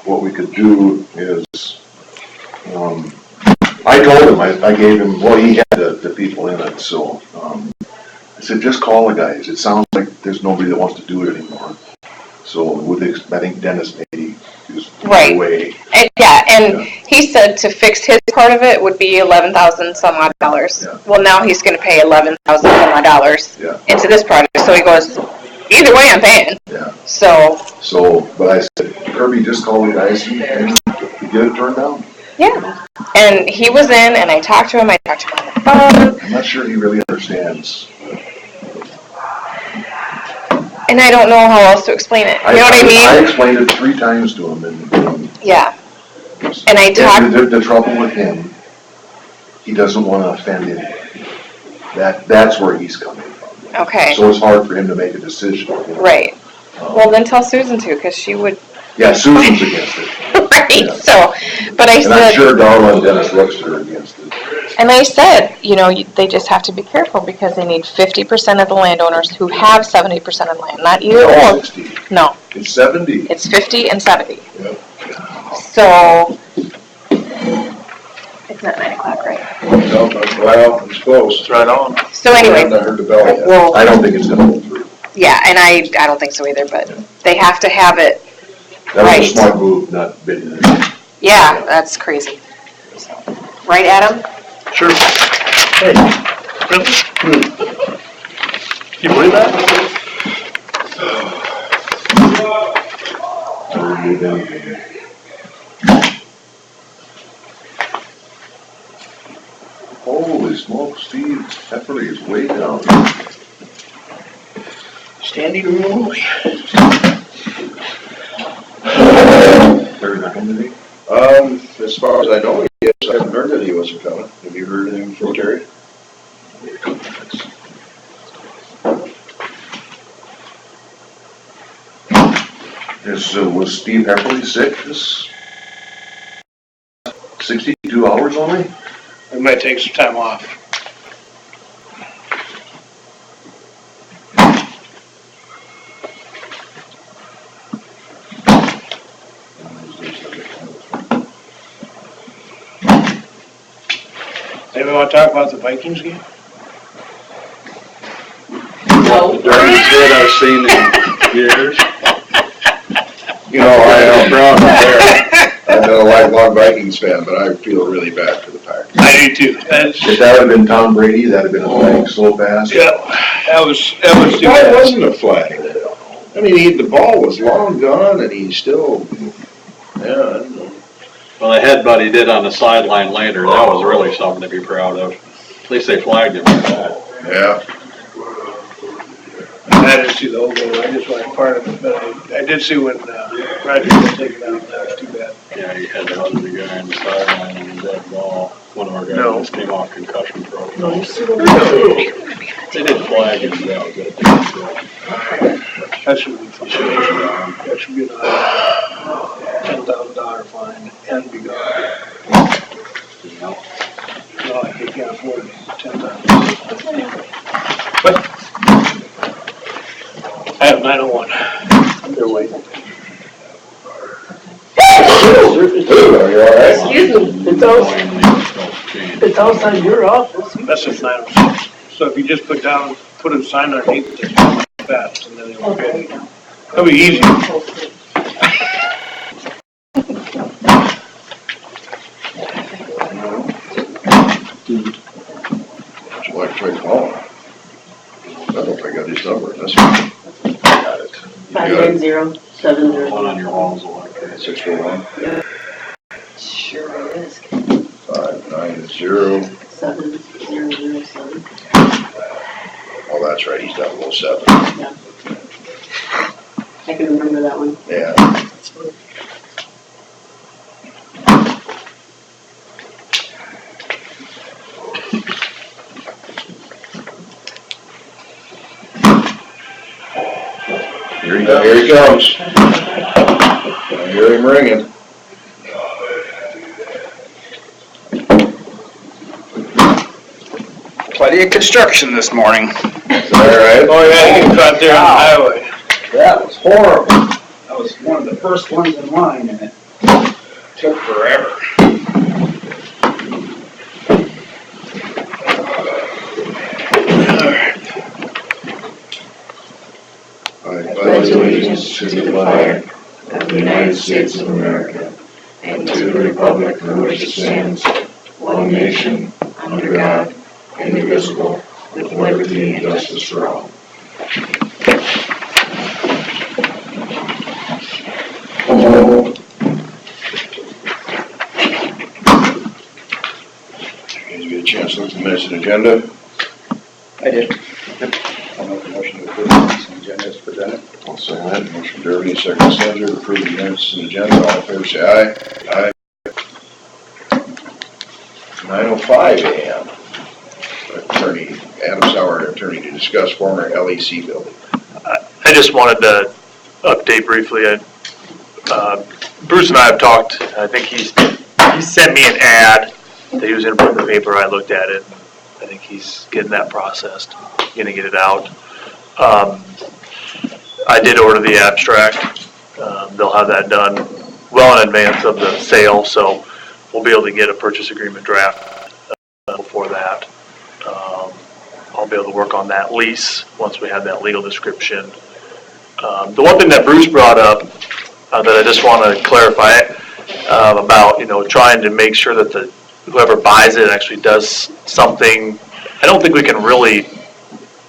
what we could do is, I told him, I gave him, well, he had the people in it, so, I said, just call the guys. It sounds like there's nobody that wants to do it anymore. So I think Dennis maybe is right. away. And he said to fix his part of it would be $11,000 some odd. Yeah. Well, now he's going to pay $11,000 some odd into this project. So he goes, either way, I'm paying. Yeah. So, but I said, Kirby, just call the guys and get it turned down. Yeah. And he was in, and I talked to him. I talked to him on the phone. I'm not sure he really understands. And I don't know how else to explain it. You know what I mean? I explained it 3 times to him. And I talked. The trouble with him, he doesn't want to offend anybody. That's where he's coming from. Okay. So it's hard for him to make a decision. Right. Well, then tell Susan to, because she would. Yeah, Susan's against it. Right. Yeah. So, but I said. And I'm sure Darla and Dennis Rooks are against it. And I said, they just have to be careful because they need 50% of the landowners who have 70% of the land, not either or. 60. No. It's 70. It's 50 and 70. Yep. So, it's not 9 o'clock, right? No, well, it's close. It's right on. So anyway. I haven't heard the bell yet. Well, I don't think it's going to go through. Yeah, and I don't think so either, but they have to have it That was a smart move, not bidding it. Yeah, that's crazy. Right, Adam? Sure. Hey, really? Can you believe that? Never moved anything. Holy smokes, Steve Epperly is way down. Standing room only. They're not coming to me? As far as I know, yes, I haven't heard that he wasn't coming. Have you heard anything from Terry? Was Steve Epperly sick this 62 hours only? We might take some time off. Anybody want to talk about the Vikings game? No. The dirtiest hit I've seen in years. You know, I proud there. I'm not a lifelong Vikings fan, but I feel really bad for the Packers. I do too. If that would have been Tom Brady, that would have been a flag so fast. Yeah, that was too Why bad. wasn't a flag? I mean, the ball was long gone, and he still, I don't know. Well, the headbutt he did on the sideline later, that was really something to be proud of. At least they flagged him for that. Yeah. I didn't see the whole game. I just watched part of it, but I did see when Roger got taken out. That was too bad. Yeah, he had the other guy on the sideline on the dead ball. One of our guys just came off concussion protocol. They didn't flag him, yeah, but That should be fun. That should be an $10,000 fine and be gone. No, he can't afford $10,000. But I have 901. They're waiting. Are you all right? Excuse me, it's outside your office. That's just 906. So if you just put a sign underneath, it's fast, and then it'll be, it'll be easy. That's why I tried calling. I don't know if I got his number. That's right. I got it. 590-70. one on your walls like that. 641? Yeah. Sure is. 590. 7007. Oh, that's right. He's 007. Yeah. I can remember that one. Yeah. Here he comes. I hear him ringing. Plenty of construction this morning. Is that right? Oh, yeah, you got there on the highway. That was horrible. That was was one of the first ones in line and it took forever. I pledge allegiance to the flag of the United States of America and to the republic for which it stands, one nation, under God, indivisible, with liberty and justice for all. Did you get a chance to look at the minutes and agenda? I did. I'll make a motion to approve this agenda as presented. I'll say that. Motion Derby, second Sandra, to approve the minutes and agenda. All in favor, say aye. Aye. 9:05 a.m. Attorney, Adam Sauer, attorney, to discuss former LEC building. I just wanted to update briefly. Bruce and I have talked. I think he sent me an ad that he was going to put in the paper. I looked at it. I think he's getting that processed, going to get it out. I did order the abstract. They'll have that done well in advance of the sale, so we'll be able to get a purchase agreement draft before that. I'll be able to work on that lease once we have that legal description. The one thing that Bruce brought up that I just want to clarify about, trying to make sure that whoever buys it actually does something. I don't think we can really,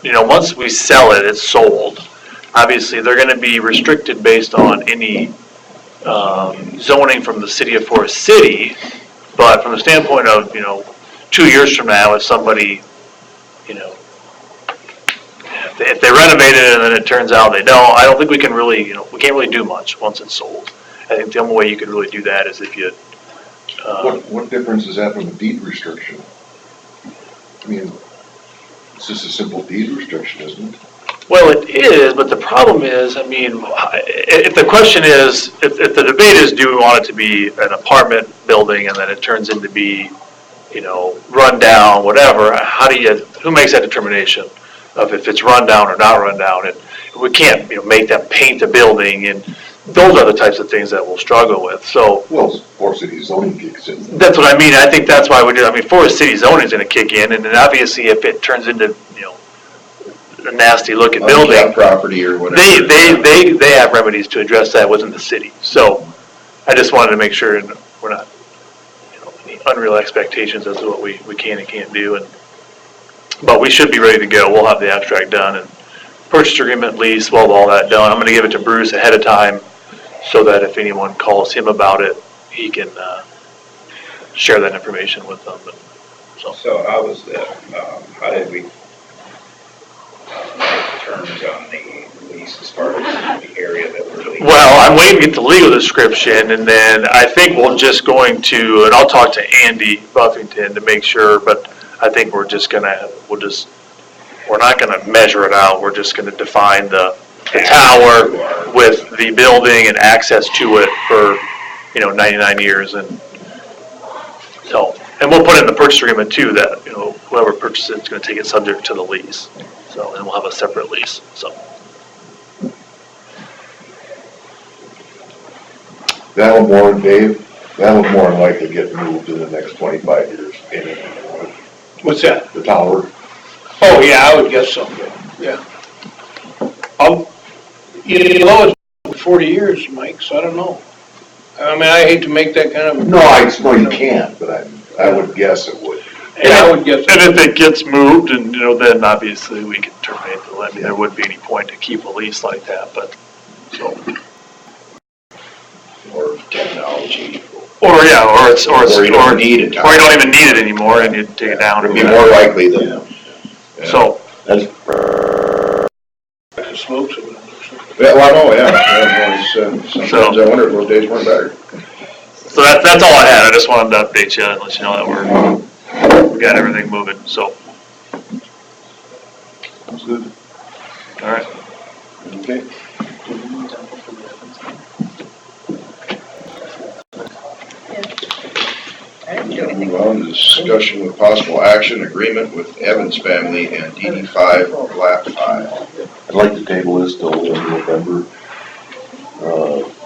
once we sell it, it's sold. Obviously, they're going to be restricted based on any zoning from the city of Forest City, but from the standpoint of, 2 years from now, if somebody, if they renovate it and then it turns out they don't, I don't think we can really, we can't really do much once it's sold. I think the only way you can really do that is if you. What difference is that from a deed restriction? I mean, it's just a simple deed restriction, isn't it? Well, it is, but the problem is, if the question is, if the debate is, do we want it to be an apartment building and then it turns into be, run down, whatever, who makes that determination of if it's run down or not run down? And we can't, make them paint the building, and those are the types of things that we'll struggle with, so. Well, Forest City zoning kicks in. That's what I mean. I think that's why we do. Forest City zoning is going to kick in, and then obviously if it turns into, a nasty looking building, Property or whatever. they have remedies to address that within the city. So I just wanted to make sure we're not, any unreal expectations as to what we can and can't do. But we should be ready to go. We'll have the abstract done and purchase agreement, lease, we'll have all that done. I'm going to give it to Bruce ahead of time so that if anyone calls him about it, he can share that information with them. So how was how did we make terms on the lease as far as the area that we're leasing? Well, I'm waiting to get the legal description, and then I think we're just going to, and I'll talk to Andy Buffington to make sure, but I think we're not gonna measure it out, we're just gonna define the tower with the building and access to it for, 99 years, and so, and we'll put in the purchase agreement too, that, whoever purchases it's gonna take it subject to the lease, so, and we'll have a separate lease, so. That'll more than likely get moved in the next 25 years. What's that? The tower. Oh, yeah, I would guess so, yeah. It's been 40 years, Mike, so I don't know. I hate to make that kind of. No, you can't, but I would guess it would. Yeah, I would guess. And if it gets moved, and, then obviously we can terminate the levy, there wouldn't be any point to keep a lease like that, but, so. Or technology. Or you don't need it. Or you don't even need it anymore, and you take it down. It'd be more likely than. Yeah. So. That's Smokes. Yeah, well, I know, yeah. Sometimes I wonder if those days weren't better. So that's all I had. I just wanted to update you and let you know that we got everything moving, so. sounds good. All right. Okay. Move on to discussion with possible action agreement with Evans family and DD5 Plat 5. I'd like to table this till November.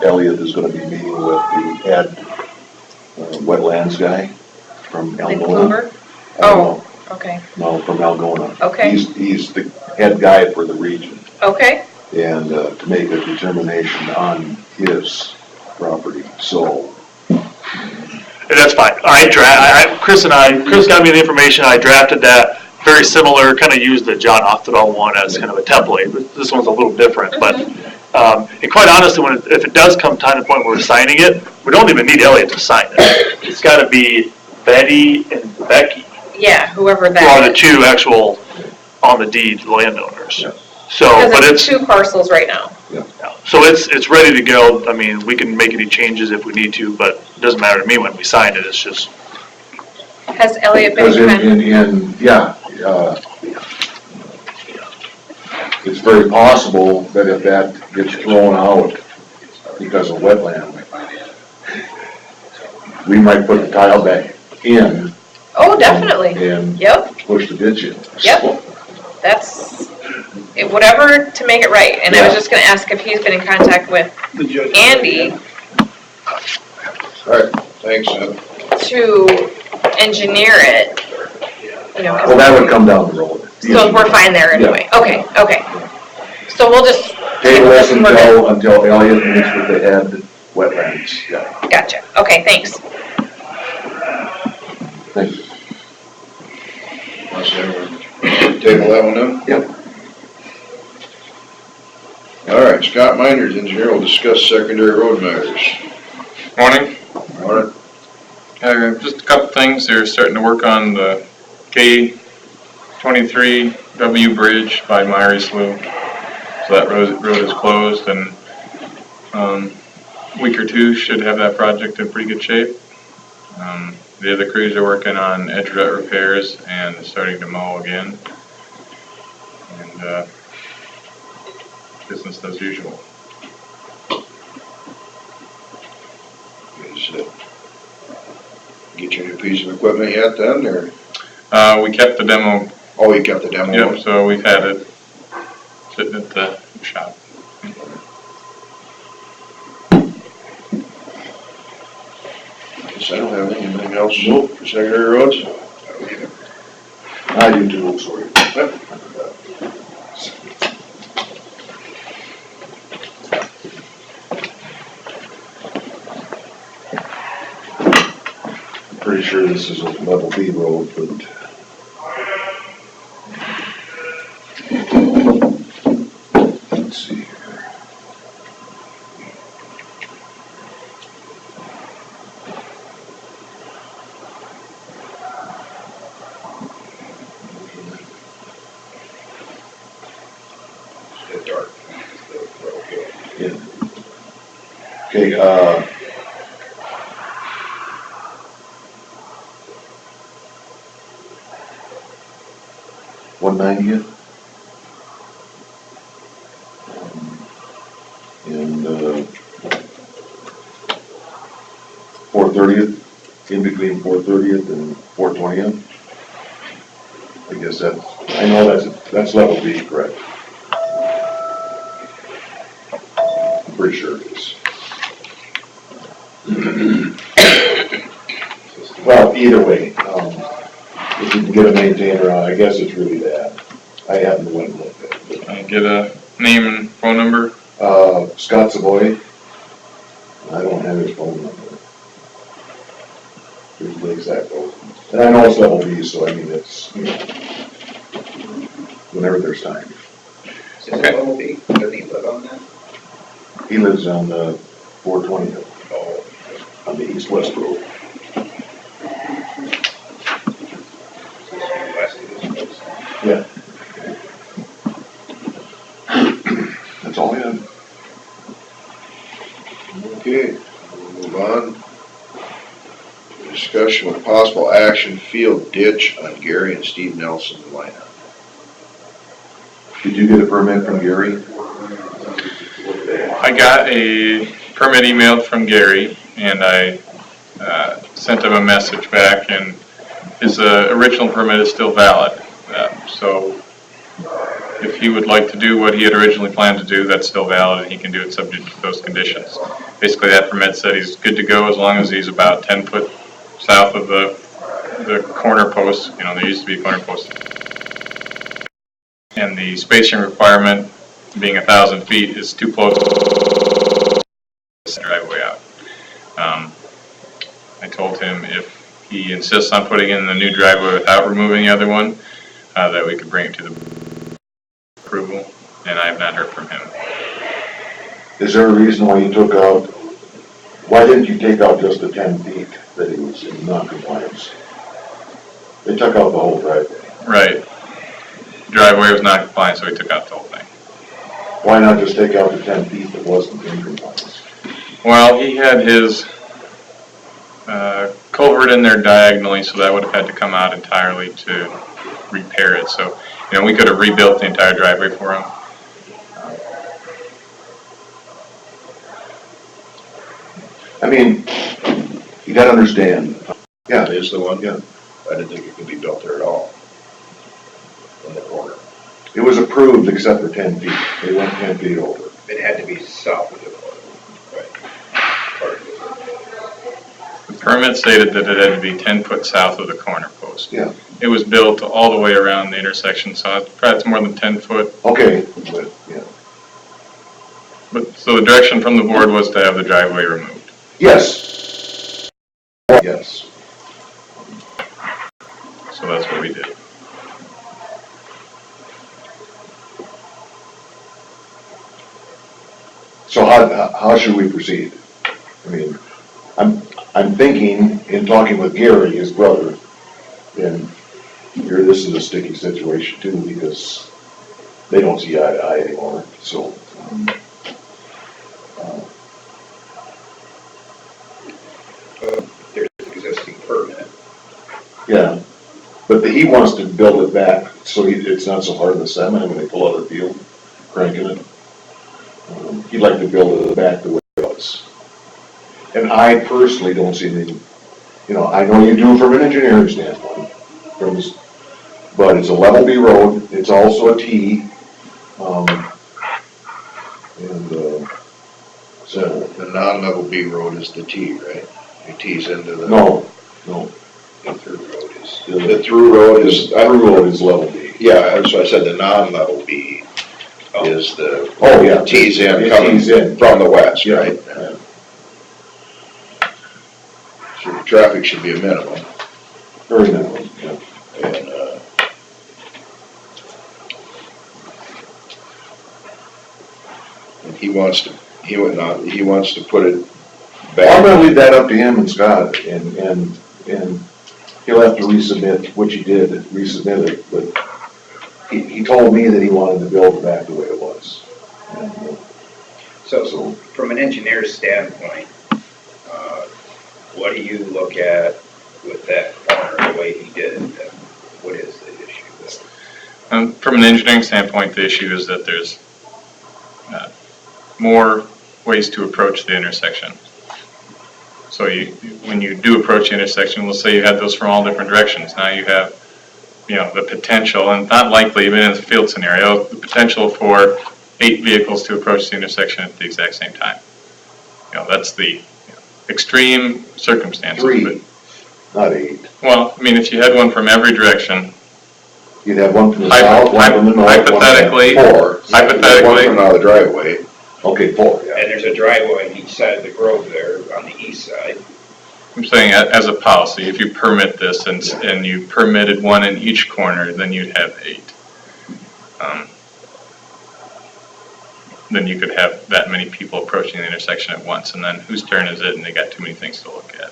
Elliot is gonna be meeting with the head wetlands guy from Like Algona. Clover? Oh. Okay, No, from Algona. Okay. He's the head guy for the region, okay, and to make a determination on his property, so. And that's fine. Chris got me the information, I drafted that, very similar, kind of used the John Oftedal one as kind of a template, but this one's a little different, but, and quite honestly, if it does come time to the point where we're signing it, we don't even need Elliot to sign it. It's gotta be Betty and Becky, yeah, whoever who are that the is. two actual on the deed landowners. Yeah. So, but Because it's, it's 2 parcels right now. so it's ready to go. I mean, we can make any changes if we need to, but it doesn't matter to me when we sign it, it's just, Has Elliot been Because in it's very possible that if that gets thrown out because of wetland, we might put the tile back in. Oh, definitely. And Yep, push the ditch in. Yep. that's, whatever to make it right. And I was Yeah. just gonna ask if he's been in contact with The judge. Andy All right, thanks, Ed. to engineer it, you know, 'cause Well, that would come down the road. so we're fine there anyway. Okay, okay. So we'll just. Table this we're good. until Elliot meets with the head wetlands, yeah. Gotcha. Okay, thanks. Thank you. Let's table that one now? Yep. All right, Scott Miners, engineer, will discuss secondary road matters. Morning. All right. Just a couple things. They're starting to work on the K-23W bridge by Myrie Slough. So that road is closed, and week or two should have that project in pretty good shape. The other crews are working on edge rut repairs and starting to mow again. And business as usual. Get your new piece of equipment yet then, or? We kept the demo. Oh, you kept the demo? Yep, so we've had it sitting at the shop. Guess I don't have anything else for secondary roads? I do too, sorry. Pretty sure this is a level B road, but. Let's see here. It's dark. Yeah. Okay, 190th. And 430th, in between 430th and 420th. I guess I know that's level B, correct? I'm pretty sure it is. Well, either way, if you can get a maintainer on, I guess it's really bad. I haven't went and looked at it. Can I get a name and phone number? Scott Savoy. I don't have his phone number. Here's the exact phone. And I know it's level B, so I mean, it's, you know, whenever there's time. Is it level B? Doesn't he live on that? He lives on 420, on the east-west road. Yeah. That's all I have. Okay, we'll move on. Discussion with possible action, field ditch on Gary and Steve Nelson's lineup. Did you get a permit from Gary? I got a permit emailed from Gary, and I sent him a message back, and his original permit is still valid. So if he would like to do what he had originally planned to do, that's still valid, and he can do it subject to those conditions. Basically, that permit said he's good to go as long as he's about 10 foot south of the corner post. You know, there used to be a corner post. And the spacing requirement, being 1,000 feet, is too close to the driveway out. I told him if he insists on putting in the new driveway without removing the other one, that we could bring it to the approval, and I have not heard from him. Is there a reason why you took out, why didn't you take out just the 10 feet that he was in non-compliance? They took out the whole driveway. Right. Driveway was not compliant, so we took out the whole thing. Why not just take out the 10 feet that wasn't in compliance? Well, he had his culvert in there diagonally, so that would have had to come out entirely to repair it. So, you know, we could have rebuilt the entire driveway for him. I mean, you gotta understand, Yeah, it is the one. Yeah. I didn't think it could be built there at all. In the corner. it was approved except for 10 feet. They went 10 feet over. It had to be south of the corner. Right. The permit stated that it had to be 10 foot south of the corner post. Yeah. It was built all the way around the intersection, so it's more than 10 foot. Okay, but, yeah. But, so the direction from the board was to have the driveway removed. Yes. Yes. So that's what we did. So how should we proceed? I mean, I'm thinking, in talking with Gary, his brother, and here, this is a sticky situation too, because they don't see eye to eye anymore, so. There's an existing permit. Yeah, but he wants to build it back, so it's not so hard in the semi when they pull out of the field, cranking it. He'd like to build it back the way it was. And I personally don't see anything, you know, I know you do from an engineering standpoint, but it's a level B road, it's also a T, So the non-level B road is the T, right? It T's into the. no, The through road is. The through road is. through road is level B. Yeah, so I said the non-level B is the. Oh, yeah. T's in, It coming tees in. from the west, Yeah, right? yeah. So the traffic should be a minimum, Very minimum, yeah. and he wants to put it I'm back. gonna leave that up to him and Scott, and he'll have to resubmit, which he did, resubmit it, but he told me that he wanted to build it back the way it was. And, So from an engineer's standpoint, what do you look at with that corner, the way he did it? And what is the issue with it? From an engineering standpoint, the issue is that there's more ways to approach the intersection. So when you do approach the intersection, let's say you had those from all different directions. Now you have, you know, the potential, and not likely, even in a field scenario, the potential for 8 vehicles to approach the intersection at the exact same time. You know, that's the extreme circumstances. 3, not 8. Well, I mean, if you had one from every direction, You'd have one from the south, one from the north, hypothetically, one from 4. One hypothetically, coming out of the driveway. Okay, 4, yeah. And there's a driveway on each side of the grove there, on the east side. I'm saying as a policy, if you permit this and you permitted one in each corner, then you'd have 8. Then you could have that many people approaching the intersection at once, and then whose turn is it, and they got too many things to look at.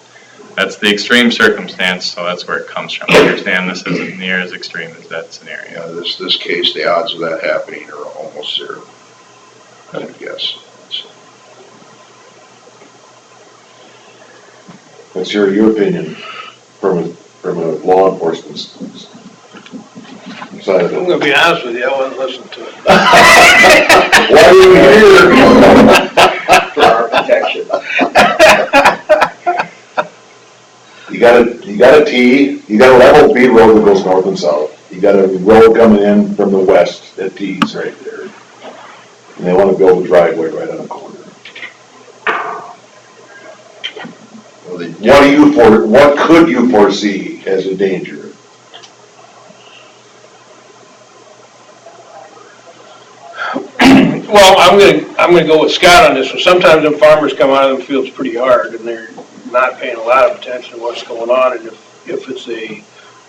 That's the extreme circumstance, so that's where it comes from. I understand this isn't near as extreme as that scenario. This case, the odds of that happening are almost 0, I would guess. Let's hear your opinion from a law enforcement side of I'm it. gonna be honest with you, I wouldn't listen to it. Why are you here? For our protection. You got a T, you got a level B road that goes north and south. You You got a road coming in from the west that tees right there. And they wanna build a driveway right on the corner. What could you foresee as a danger? Well, I'm gonna go with Scott on this one. Sometimes them farmers come out of them fields pretty hard and they're not paying a lot of attention to what's going on. And if it's a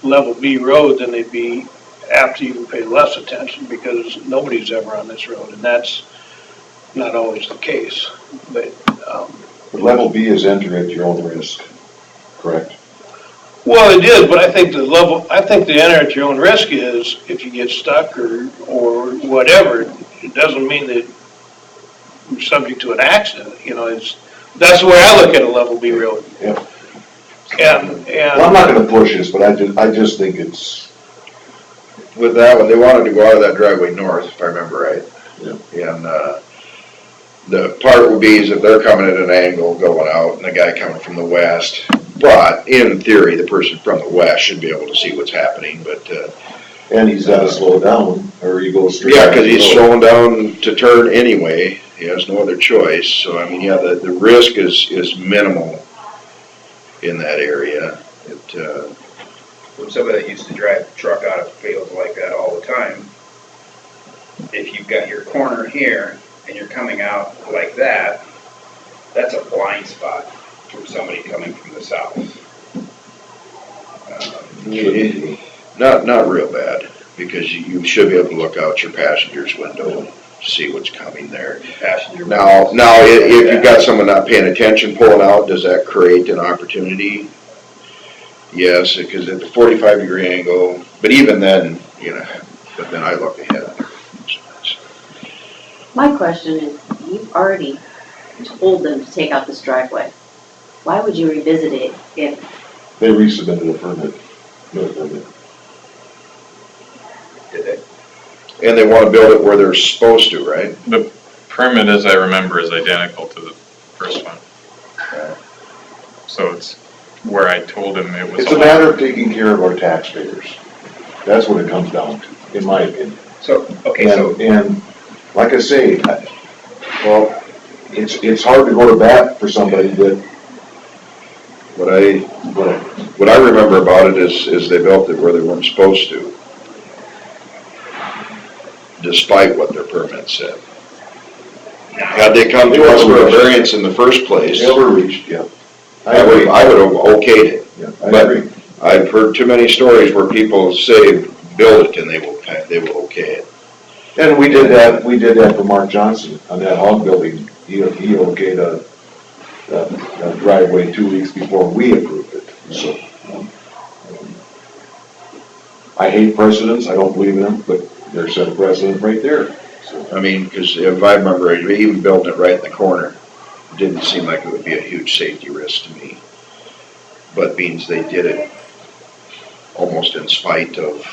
level B road, then they'd be apt to even pay less attention because nobody's ever on this road, and that's not always the case. But, But level B is enter at your own risk, correct? well, it is, but I think the enter at your own risk is if you get stuck or whatever, it doesn't mean that you're subject to an accident, that's the way I look at a level B road. Yeah. And Well, I'm not gonna push this, but I just think it's, With that one, they wanted to go out of that driveway north, if I remember right. Yeah. And, the part would be is if they're coming at an angle going out and the guy coming from the west. But in theory, the person from the west should be able to see what's happening, but, and he's gotta slow down, or he goes straight. yeah, down cause the he's road. slowing down to turn anyway. He has no other choice. So, I mean, yeah, the risk is minimal in that area. From somebody that used to drive a truck out of fields like that all the time, if you've got your corner here and you're coming out like that, that's a blind spot for somebody coming from the south. Not real bad, because you should be able to look out your passenger's window and see what's coming there. Passenger. Now, if you've got someone not paying attention pulling out, does that create an opportunity? Yes, because at the 45-degree angle, but even then, but then I look ahead. My question is, you've already told them to take out this driveway. Why would you revisit it if, They resubmitted a permit. No permit. Did they? And they want to build it where they're supposed to, right? The permit, as I remember, is identical to the first one. So it's where I told him it was. It's a matter of taking care of our taxpayers. That's what it comes down to, in my opinion. So, okay, so, And like I say, well, it's hard to go to bat for somebody that, What I remember about it is they built it where they weren't supposed to, despite what their permit said. Had they come to us for a variance in the first place, they overreached, yeah. I would have okayed it. Yeah, I But agree. I've heard too many stories where people say, build it, and they will okay it. And we did that for Mark Johnson on that hog building. He okayed a driveway 2 weeks before we approved it, so. I hate precedents, I don't believe in them, but there's a precedent right there, so. I mean, because if I remember, even building it right in the corner, didn't seem like it would be a huge safety risk to me. But means they did it almost in spite of,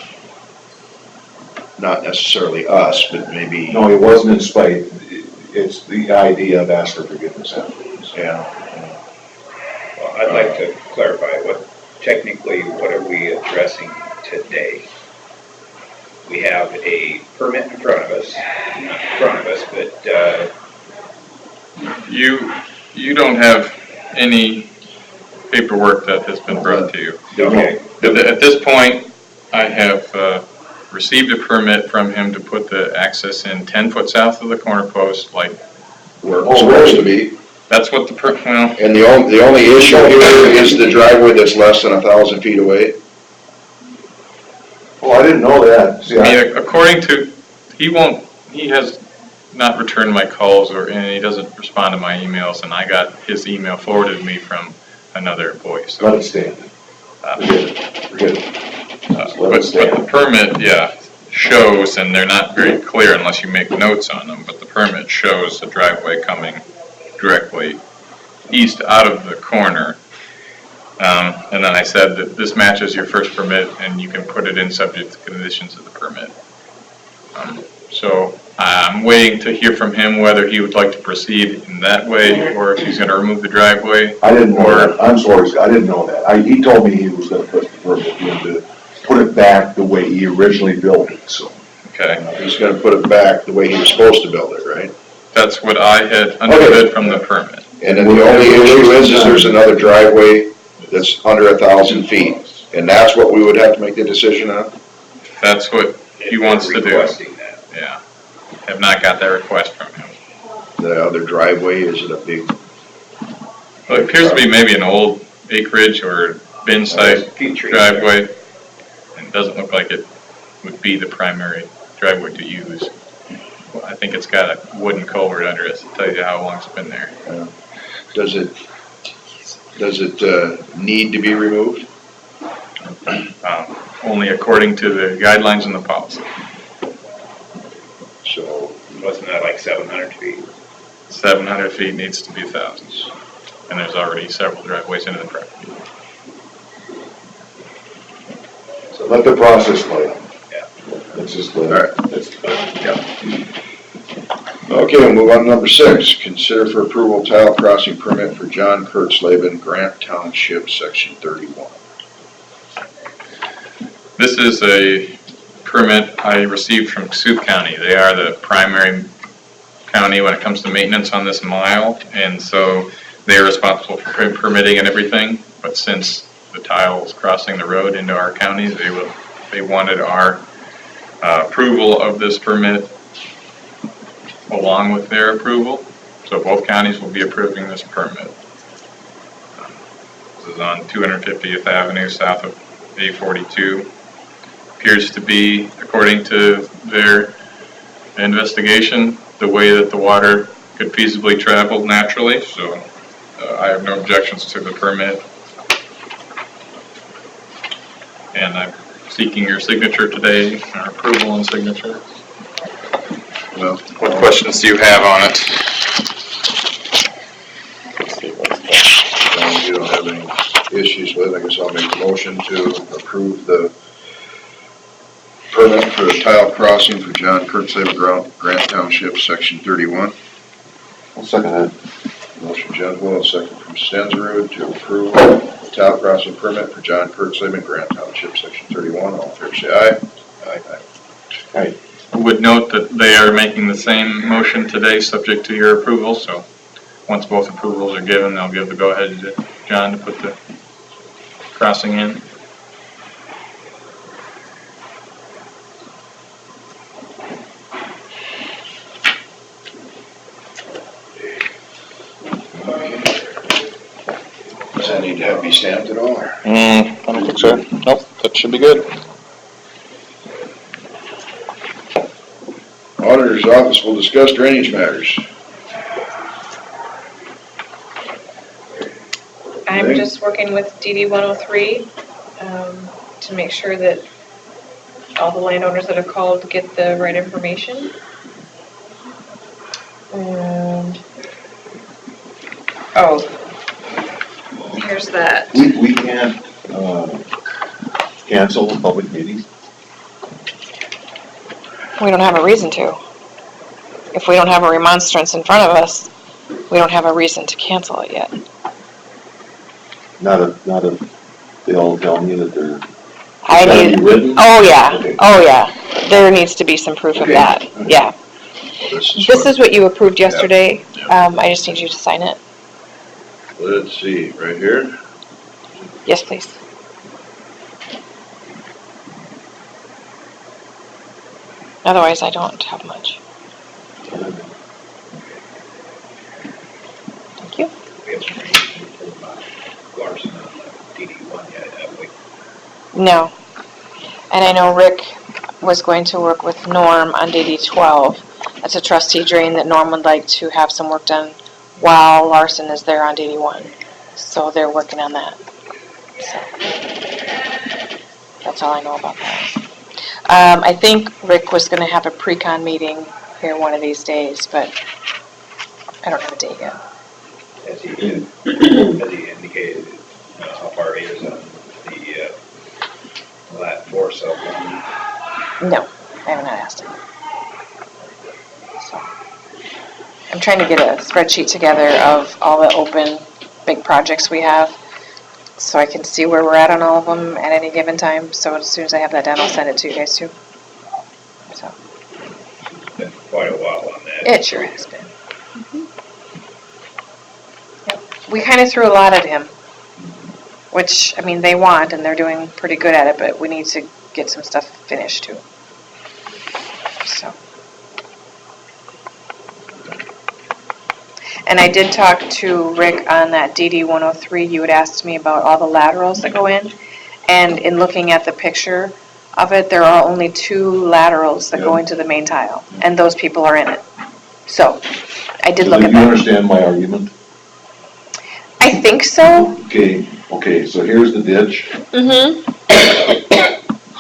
not necessarily us, but maybe. No, it wasn't in spite, it's the idea of ask for forgiveness afterwards. Yeah. well, I'd like to clarify what are we addressing today? We have a permit in front of us, not in front of us, but, You don't have any paperwork that has been brought to you. okay. At this point, I have received a permit from him to put the access in 10 foot south of the corner post, like, Where it's supposed to be. that's what well, And the only issue here is the driveway that's less than 1,000 feet away. Oh, I didn't know that. See, I mean, according to, he has not returned my calls and he doesn't respond to my emails, and I got his email forwarded to me from another employee, so. Let it stand. Forget it. Let But it stand. the permit, shows, and they're not very clear unless you make notes on them, but the permit shows the driveway coming directly east out of the corner. And then I said that this matches your first permit and you can put it in subject to conditions of the permit. So I'm waiting to hear from him whether he would like to proceed in that way or if he's gonna remove the driveway. I didn't know Or- that. I'm sorry, Scott, I didn't know that. He told me he was gonna put the permit into put it back the way he originally built it, so. Okay, He's gonna put it back the way he was supposed to build it, right? that's what I had understood from the permit. And then the only issue is there's another driveway that's under 1,000 feet, and that's what we would have to make the decision on? That's what he wants to do. Requesting that. Yeah. Have not got that request from him. The other driveway, is it a big, Well, it appears to be maybe an old acreage or bin site driveway. It doesn't look like it would be the primary driveway to use. Well, I think it's got a wooden culvert under it to tell you how long it's been there. does it need to be removed? Only according to the guidelines in the policy. So, Wasn't that like 700 feet? 700 feet needs to be 1,000. And there's already several driveways into the property. So let the process play out. Yeah. Let's just all let right. it. Okay, we'll move on to number 6. Consider for approval tile crossing permit for John Kurtzleben, Grant Township, Section 31. This is a permit I received from Sioux County. They are the primary county when it comes to maintenance on this mile, and so they're responsible for permitting and everything. But since the tile is crossing the road into our county, they wanted our approval of this permit along with their approval. So both counties will be approving this permit. This is on 250th Avenue south of A42. Appears to be, according to their investigation, the way that the water could feasibly travel naturally, so I have no objections to the permit. And I'm seeking your signature today, or approval and signature. Well, What questions do you have on it? you don't have any issues with it, I guess I'll make a motion to approve the permit for the tile crossing for John Kurtzleben, Grant Township, Section 31. I'll second that. Motion John Will, second from Stensrud to approve the tile crossing permit for John Kurtzleben, Grant Township, Section 31. All in favor, say aye. Aye. I would note that they are making the same motion today, subject to your approval, so once both approvals are given, they'll give the go-ahead to John to put the crossing in. Does that need to be stamped at all? I don't think so. Nope, that should be good. Auditor's office will discuss drainage matters. I'm just working with DD 103 to make sure that all the landowners that have called get the right information. And, oh, here's that. We can't, cancel a public meeting. We don't have a reason to. If we don't have a remonstrance in front of us, we don't have a reason to cancel it yet. Not if they all tell me that they're. I Gotta need, be written? oh yeah, Okay. oh yeah. There needs to be some proof of Okay. that, yeah. This what- is what you approved yesterday. I just need you to sign it. Let's see, right here. Yes, please. Otherwise, I don't have much. Thank you. We have some reason from Larson on the DD1 yet, have we? No. And I know Rick was going to work with Norm on DD 12. That's a trustee drain that Norm would like to have some work done while Larson is there on DD 1. So they're working on that. So that's all I know about that. I think Rick was going to have a pre-con meeting here one of these days, but I don't have a date yet. Has he indicated how far he is on the lat 4 cell phone? No, I haven't asked him. So I'm trying to get a spreadsheet together of all the open big projects we have. so I can see where we're at on all of them at any given time. So as soon as I have that done, I'll send it to you guys too. So Been quite a while on that. it sure has been. Yep. We kind of threw a lot at him, which, I mean, they want, and they're doing pretty good at it, but we need to get some stuff finished too. So. And I did talk to Rick on that DD 103. You had asked me about all the laterals that go in. And in looking at the picture of it, there are only 2 laterals that go into the main tile. And those people are in it. So, I did look at Did you that. understand my argument? I think so. Okay, so here's the ditch, Mm-hmm.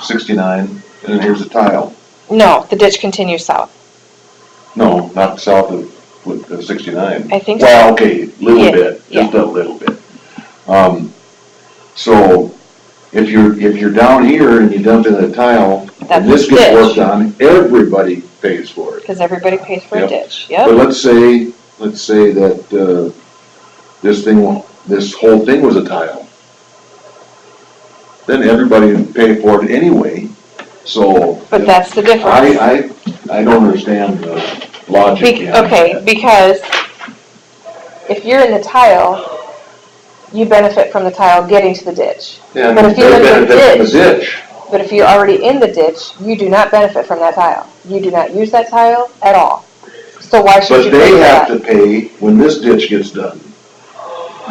69, and then here's the tile. No, the ditch continues south. No, not south of 69. I think so. Well, okay, little Yeah, bit, just a little bit. So if you're down here and you dump in the tile, That's and this the gets ditch. worked on, everybody pays for it. Because everybody pays for a Yep. ditch. But Yep. let's say that, this whole thing was a tile. Then everybody would pay for it anyway, so. But that's the difference. I don't understand the logic behind Okay, that. because if you're in the tile, you benefit from the tile getting to the ditch. And But if you're they in the benefit from the ditch, ditch. but if you're already in the ditch, you do not benefit from that tile. You do not use that tile at all. So why should But you pay they for have that? to pay when this ditch gets done.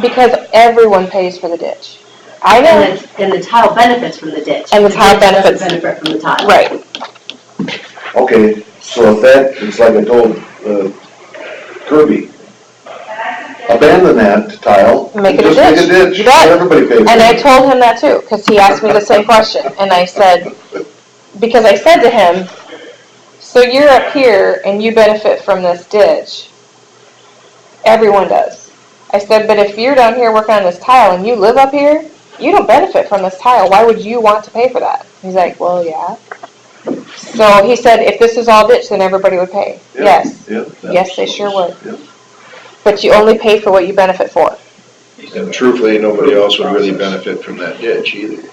Because everyone pays for the ditch. I know, And the tile benefits from the ditch. And the tile ditch doesn't benefits. benefit from the tile. right. Okay, so if it's like I told Kirby, abandon that tile. Make it a Just make ditch. a ditch. You bet. Everybody pays for it. And I told him that too, because he asked me the same question. And I said, because I said to him, so you're up here and you benefit from this ditch. Everyone does. I said, but if you're down here working on this tile and you live up here, you don't benefit from this tile. Why would you want to pay for that? He's like, well, yeah. So he said, if this is all ditch, then everybody would pay. Yeah, Yes. yeah, Yes, they sure would. Yeah. But you only pay for what you benefit for. And truthfully, nobody else would really benefit from that ditch either.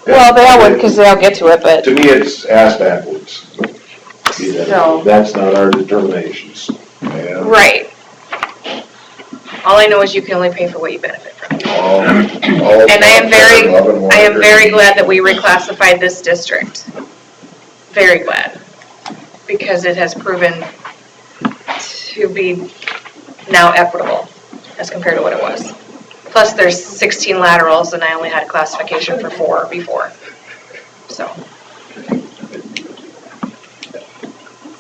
Well, they all would, because they all get to it, but. To me, it's ass backwards. So- That's not our determinations. Yeah. Right. All I know is you can only pay for what you benefit from. And I am very glad that we reclassified this district. Very glad. Because it has proven to be now equitable as compared to what it was. Plus, there's 16 laterals and I only had classification for 4 before. So,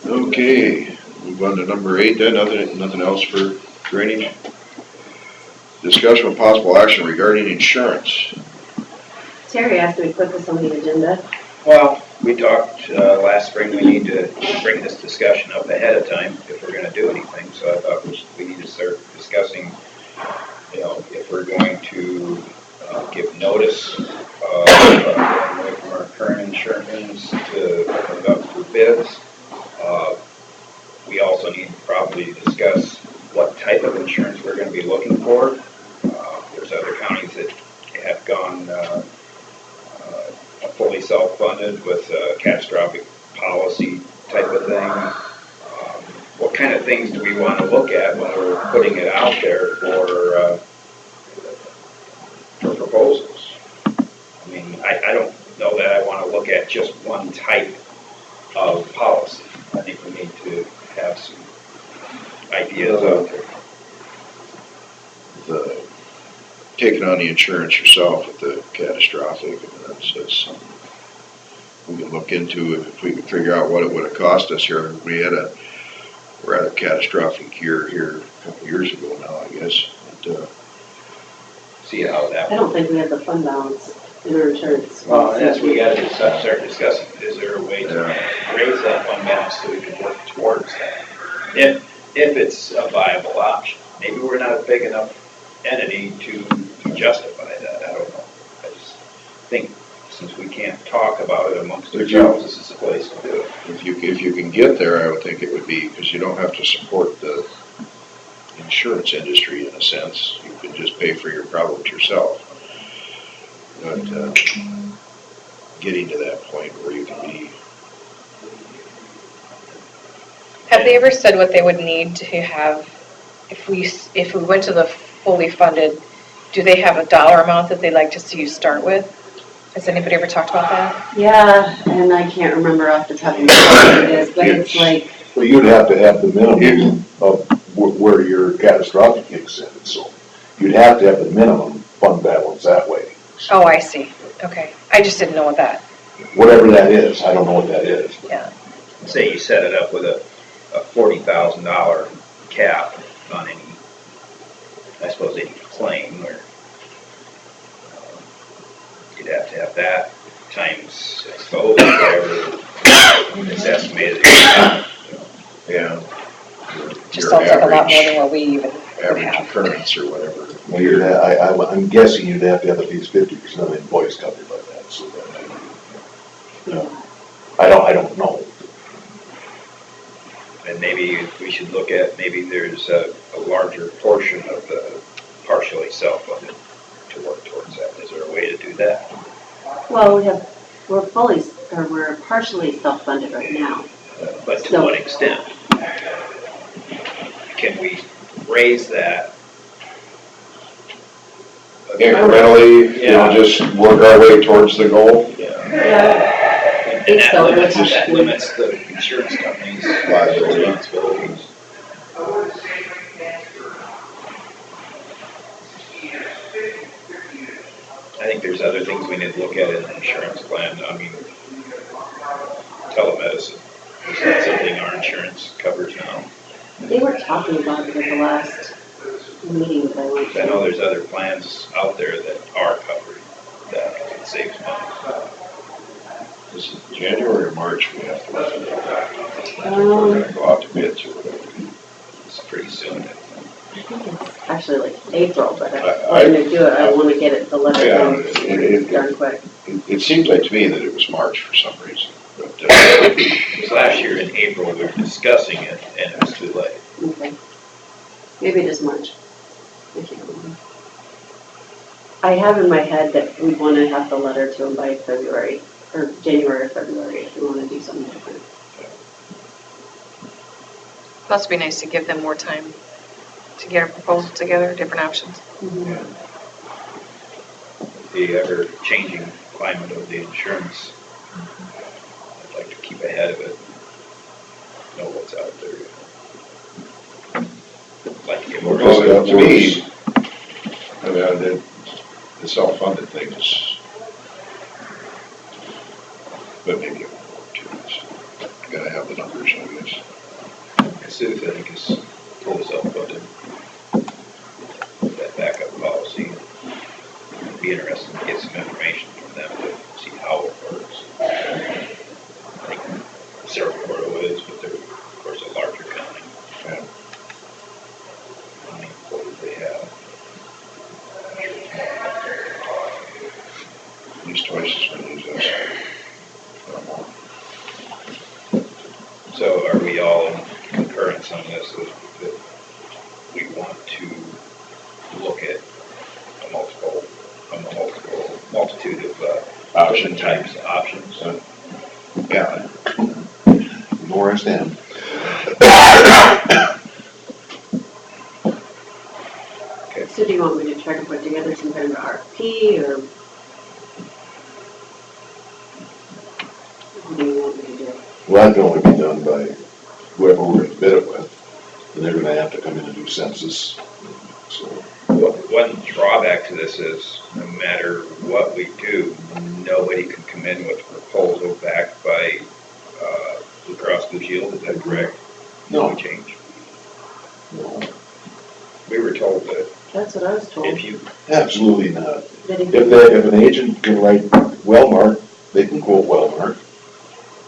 Okay, move on to number 8 then, nothing else for drainage? Discussion with possible action regarding insurance. Terry asked me to put this on the agenda. Well, we talked last spring, we need to bring this discussion up ahead of time if we're gonna do anything. So I thought we need to start discussing, if we're going to give notice going away from our current insurance to open it up for bids. We also need to probably discuss what type of insurance we're gonna be looking for. There's other counties that have gone fully self-funded with a catastrophic policy type of thing. What kind of things do we want to look at when we're putting it out there for proposals? I mean, I don't know that I want to look at just one type of policy. I think we need to have some ideas out there. Taking on the insurance yourself with the catastrophic, that's something we can look into if we can figure out what it would have cost us here. We're at a catastrophic year here a couple years ago now, I guess. But, See how that. I don't think we have the fund balance in our insurance. Well, that's what we gotta start discussing. Is there a way to raise that fund balance so we can work towards that? If it's a viable option. Maybe we're not a big enough entity to justify that. I don't know. I just think since we can't talk about it amongst ourselves, this is the place to do it. if you can get there, I would think it would be, because you don't have to support the insurance industry in a sense. You can just pay for your problems yourself. But, getting to that point where you can be, Have they ever said what they would need to have, if we went to the fully funded, do they have a dollar amount that they'd like to see you start with? Has anybody ever talked about that? Yeah, and I can't remember off the top of my head what it is, but it's like, Well, you'd have to have the minimum of where your catastrophic kicks in, so you'd have to have the minimum fund balance that way. Oh, I see. Okay. I just didn't know what that, Whatever that is, I don't know what that is. yeah. Say you set it up with a $40,000 cap on any, I suppose any claim, or you'd have to have that times, I suppose, whatever it's estimated. yeah. Just sounds like a lot more than what we even would Average have. occurrence or whatever. Well, I'm guessing you'd have to have at least 50% of the employees covered by that, so that, I don't know. And maybe we should look at, maybe there's a larger portion of the partially self-funded to work towards that. Is there a way to do that? well, we're partially self-funded right now. But to what extent? Can we raise that? Incrementally, you know, just work our way towards the goal. Yeah. And that So, limits, it would have that to be- limits the insurance company's responsibilities. I think there's other things we need to look at in the insurance plan. I mean, telemedicine, is that something our insurance covers now? They were talking about it at the last meeting that I went I know to. there's other plans out there that are covered, that it saves money. This is January or March, we have to let it go. Um, We're gonna go out to bids or whatever. It's pretty soon. I think it's actually like April, but I- when they do it, I wanna get it, the letter Yeah, done it- darn quick. It seems like to me that it was March for some reason, but, Because last year in April, we were discussing it, and it was too late. Okay. Maybe it is March. I can't remember. I have in my head that we wanna have the letter to them by February, or January or February, if we wanna do something different. Must be nice to give them more time to get a proposal together, different options. The ever-changing climate of the insurance, I'd like to keep ahead of it, know what's out there. Like to get more. well, to me, I mean, the self-funded thing is, but maybe it won't work too much. Gotta have the numbers, I guess. Sue, I think, is fully self-funded. That backup policy, be interested to get some information from them to see how it works. I think Cerro Gordo is, but they're, of course, a larger county. Yeah. How many employees they have? At least twice as many as us. Or more. So are we all in concurrence on this, that we want to look at a multitude of Option types of options? Yeah, More understand. So do you want me to try to put together some kind of RFP, or what do you want me to do? Well, that can only be done by whoever we're gonna bid it with, and they're gonna have to come in and do census, so. One drawback to this is, no matter what we do, nobody can come in with a proposal backed by Blue Cross Blue Shield, is that correct? No. Change. No, We were told that That's what I was told. if you, absolutely not. That if If an agent can write Wellmark, they can quote Wellmark.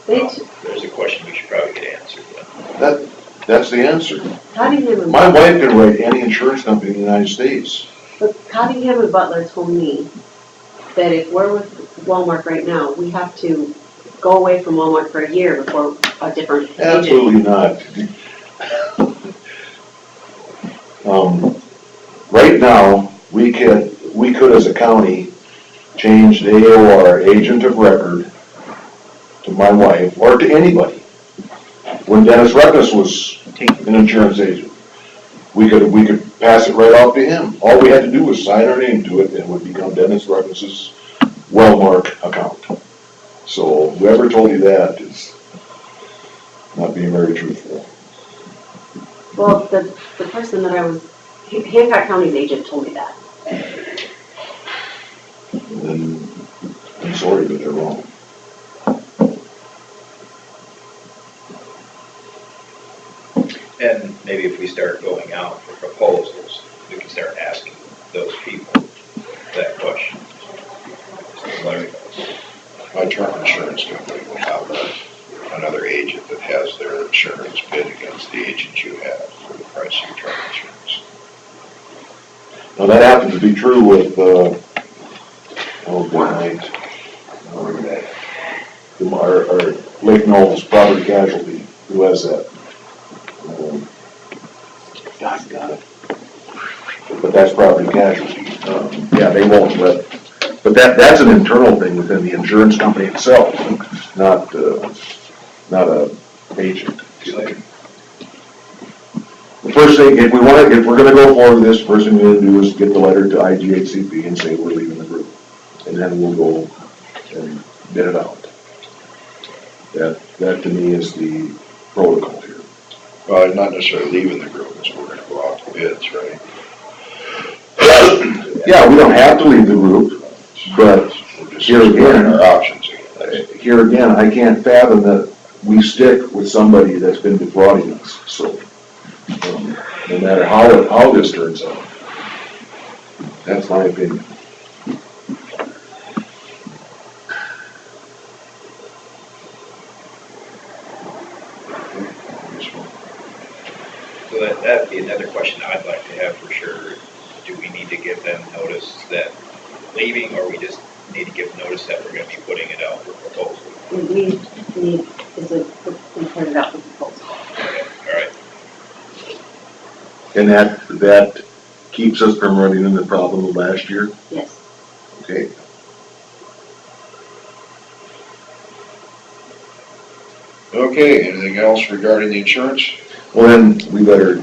there's a question we should probably get answered then. That's the answer. Cottingham and My wife can write any insurance company in the United States. But Cottingham and Butler told me that if we're with Walmart right now, we have to go away from Walmart for a year before a different agent. Absolutely not. Right now, we could as a county, changed AOR, agent of record, to my wife, or to anybody. When Dennis Ruckus was an insurance agent, we could pass it right off to him. All we had to do was sign our name to it, and it would become Dennis Ruckus's Wellmark account. So whoever told you that is not being very truthful. Well, the person that I was, Hancock County's agent told me that. And I'm sorry, but they're wrong. And maybe if we start going out for proposals, we can start asking those people that question. My term insurance company will have another agent that has their insurance bid against the agent you have for the price of your term insurance. Now, that happens to be true with, good night. Our Lake Knowles property casualty, who has that? God, got it. But that's property casualty. Yeah, they won't let, but that's an internal thing within the insurance company itself, not a agent. The first thing, if we're gonna go forward with this, first thing we're gonna do is get the letter to IGHCP and say we're leaving the group. And then we'll go and bid it out. That to me is the protocol here. Well, not necessarily leaving the group, so we're gonna go out to bids, right? Yeah, we don't have to leave the group, but We're just here exploring again, our options again. here again, I can't fathom that we stick with somebody that's been defrauding us, so, no matter how this turns out. That's my opinion. So that'd be another question I'd like to have for sure. Do we need to give them notice that leaving, or we just need to give notice that we're gonna be putting it out for proposal? We need, we put it out for proposal. Okay, all right. And that keeps us from running into the problem of last year, Yes. okay? Okay, anything else regarding the insurance? Well, then, we better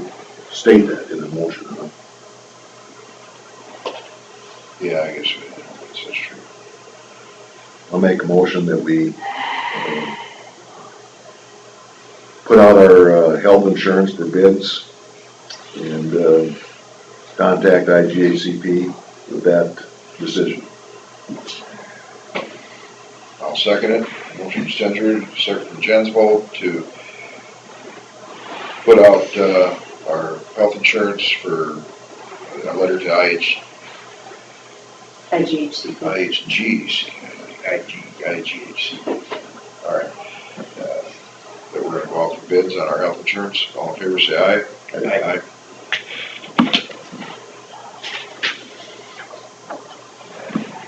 state that in a motion, huh? Yeah, I guess that's true. I'll make a motion that we put out our health insurance for bids and contact IGHCP with that decision. I'll second it. Motion centered, second from Jen's vote to put out our health insurance for a letter to IGHCP. IGHC. All right. That we're gonna go out for bids on our health insurance. All in favor, say aye. Aye.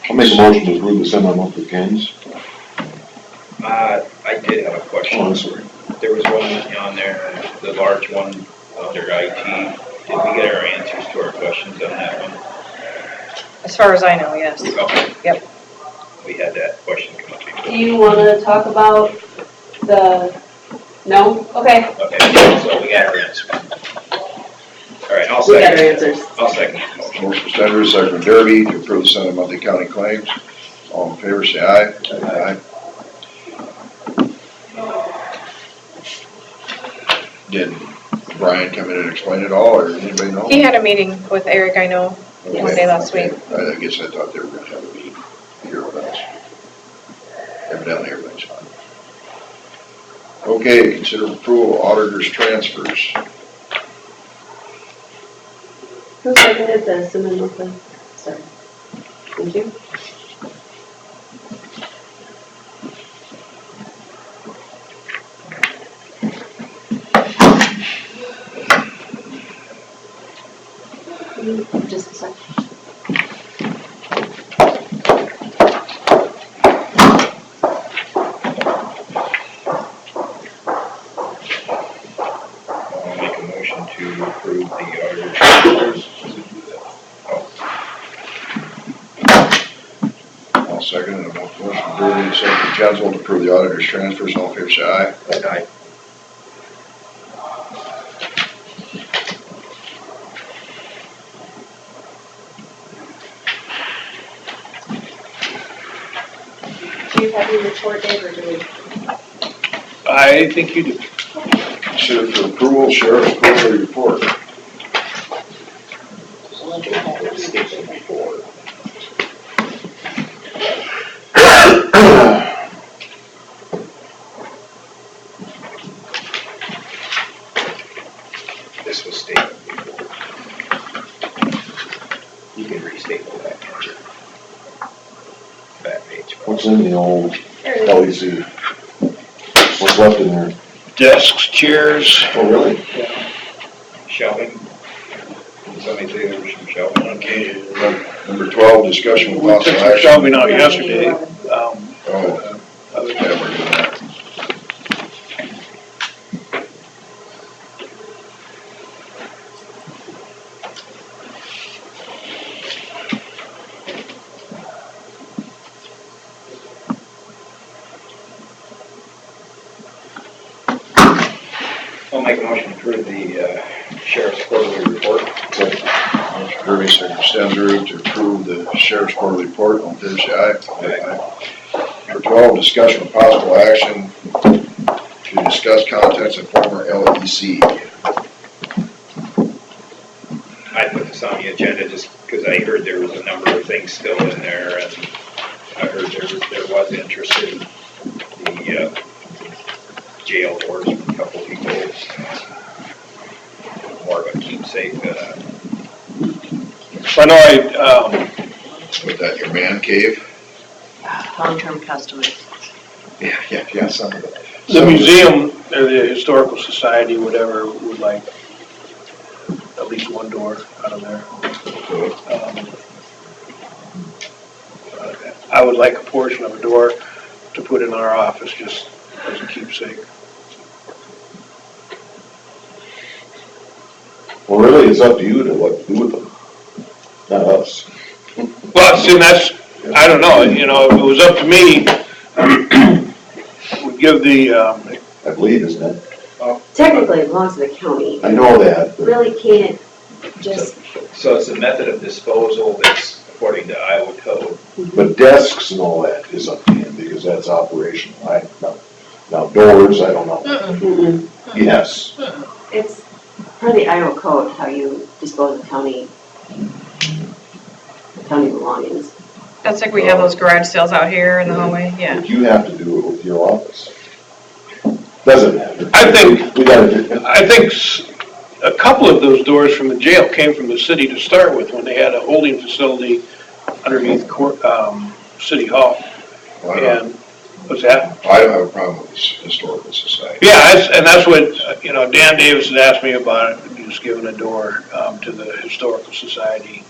I'll make a motion to approve the semi-monthly claims. I did have a question. Oh, I'm sorry. There was one on there, the large one under IT. Did we get our answers to our questions on that one? As far as I know, yes. Okay. Yep. We had that question come up Do before. you want to talk about no? Okay. Okay, so we got our answers. All right, I'll We got our second. answers. I'll second the motion. Motion centered, second from Derby to approve the semi-monthly county claims. All in favor, say aye. Aye. Did Brian come in and explain it all, or anybody know? He had a meeting with Eric, I know, one day last week. I guess I thought they were gonna have a meeting here with us. Evidently, everything's fine. Okay, consider approval of auditors' transfers. Who seconded the semi-monthly? Sorry. Thank you. Just a second. I'll make a motion to approve the auditor transfers. second, and a motion from Derby, second from Jeswell to approve the auditor's transfers. All in favor, say aye. Aye. Do you have your report, Dave, or do we? I think you do. Consider for approval, sheriff's quarterly report. This was stapled before. You can restaple that, can't you? Back page. What's in the old LEC? What's left in there? Desks, chairs. Oh, really? Shelving. Somebody say there was some shelving. Okay. Number 12, discussion with We took possible some action. shelving out yesterday. Oh, Other yeah, we're doing that. I'll make a motion to approve the sheriff's quarterly report. Motion Derby, second Stenzer to approve the sheriff's quarterly report. All in favor, say aye. Aye. Number 12, discussion with possible action to discuss contents of former LEC. I put this on the agenda just because I heard there was a number of things still in there, and I heard there was interest in the jail doors from a couple people. More of a keepsake. I know Was that your man cave? Long-term customers. Yeah, some of it. the museum, or the historical society, whatever, would like at least one door out of there. I would like a portion of a door to put in our office just as a keepsake. Well, really, it's up to you to what to do with them, not us. Well, see, that's, I don't know, you know, if it was up to me, we'd give the, I believe, isn't it? Technically, it belongs to the county. I know that, but Really can't just, So it's a method of disposal that's according to Iowa code. but desks and all that is up to him, because that's operational. Now doors, I don't know. mm-mm. Yes. It's per the Iowa code, how you dispose of county belongings. That's like we have those garage sales out here in the hallway, yeah. But you have to do it with your office. Doesn't matter. I think- We gotta do it. I think a couple of those doors from the jail came from the city to start with, when they had a holding facility underneath City Hall. Well, I don't- And, what's that? I don't have a problem with this historical society. Yeah, and that's what, you know, Dan Davis had asked me about it, he was giving a door, to the Historical Society.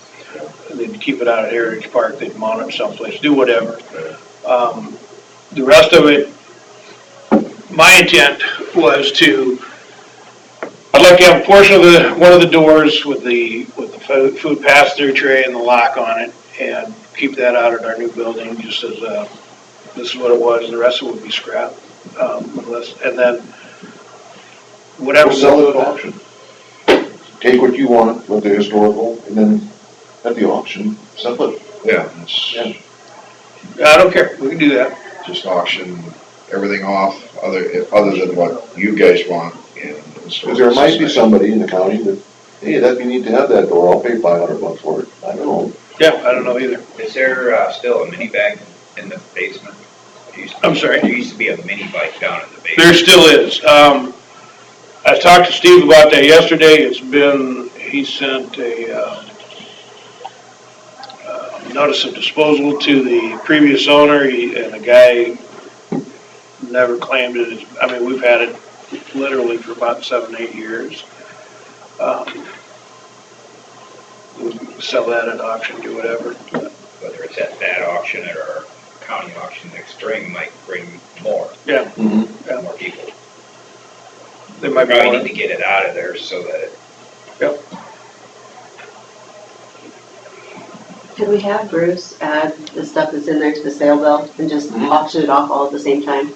And they'd keep it out at Heritage Park, they'd mount it someplace, do whatever. The rest of it, my intent was I'd like to have a portion of one of the doors with the food pass-through tray and the lock on it, and keep that out at our new building, just as, this is what it was, and the rest of it would be scrap. And then, whatever. We'll sell it at auction. Take what you want with the historical, and then at the auction, sell it. Yeah, it's I don't care, we can do that. just auction everything off, other than what you guys want in the Because historical there might be society. somebody in the county that, hey, you need to have that door, I'll pay $500 for it. I don't know. Yeah, I don't know either. Is there still a mini bag in the basement? I'm sorry? There used to be a mini bike down in the basement. There still is. I talked to Steve about that yesterday. He sent a notice of disposal to the previous owner, and the guy never claimed it. I mean, we've had it literally for about 7, 8 years. We can sell that at auction, do whatever. Whether it's at that auction or our county auction next spring might bring more Yeah, more people. there might be Probably more. need to get it out of there so that Yep. Could we have Bruce add the stuff that's in there to the sale bill and just auction it off all at the same time?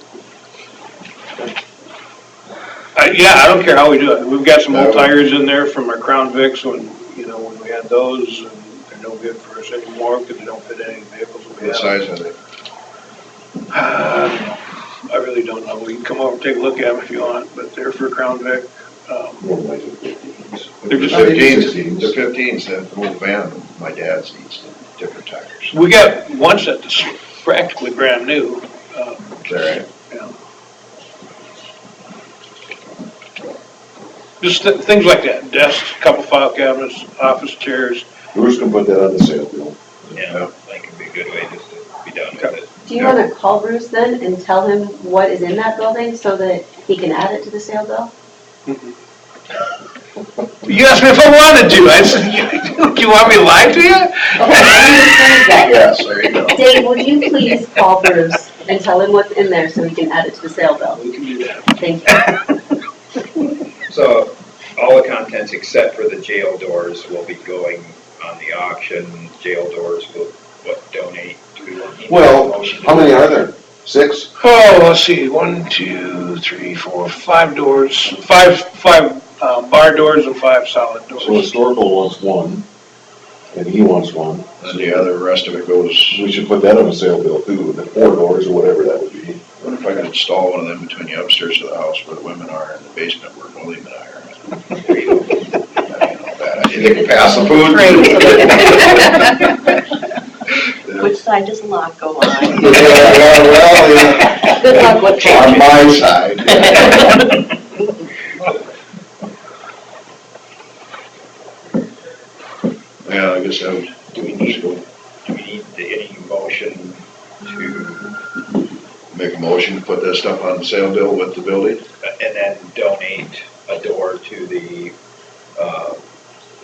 Yeah, I don't care how we do it. We've got some old tires in there from our Crown Vics when we had those, and they're no good for us anymore because they don't fit any vehicles that we What have. size are they? I really don't know. We can come over and take a look at them if you want, but they're for Crown Vic. More like the 15s. They're just 15s, the 15s, that old van, my dad's needs different tires. We got one set that's practically brand new. Is that right? Yeah. Just things like that, desks, couple file cabinets, office chairs. Bruce can put that on the sale bill. Yeah, that could be a good way just to be done with it. Do you wanna call Bruce then and tell him what is in that building so that he can add it to the sale bill? You asked me if I wanted to. I said, you want me to lie to you? Yes, there you go. Dave, would you please call Bruce and tell him what's in there so he can add it to the sale bill? We can do that. Thank you. So all the contents except for the jail doors will be going on the auction. Jail doors will, donate? Do we want to Well, motion to how many do? are there? 6? Oh, let's see, 1, 2, 3, 4, 5 doors, five bar doors and 5 solid So doors. historical wants one, and he wants one. And the other, rest of it goes, We should put that on the sale bill too, the 4 doors or whatever that would be. what if I could install one of them between the upstairs of the house where the women are and the basement where William and I are? There you go. That ain't no bad idea. They can pass the food. Which side does the lock go on? Yeah, Good luck with that. on my side. Yeah, I guess I would. Do we need any motion to, Make a motion to put that stuff on the sale bill with the building? and then donate a door to the,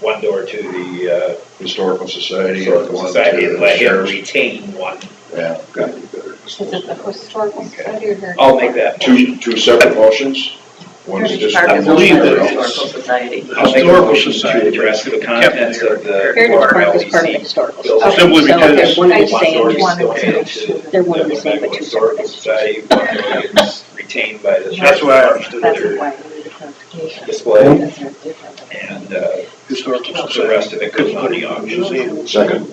one door to the, Historical Society. Historical one Society to and the let him sheriff's. retain one. Yeah, Gotta be better. Is it the historical society or heritage? I'll make that motion. two separate motions? One's Heritage just. Park is believe owned by the that historical society. I'll make a Historical motion Society to address the contents of the Heritage former Park is part of the LEC historical building. society. Simply So because- they're one and the One same, door is one and the donated same. to They're one and the the same, but Winnebago two Historical separate. Society, one door gets retained by the. That's what I understood. That's Their why I needed clarification. display, Because they're different. and, Historical the Society. rest of it goes on the auction. Museum. Second.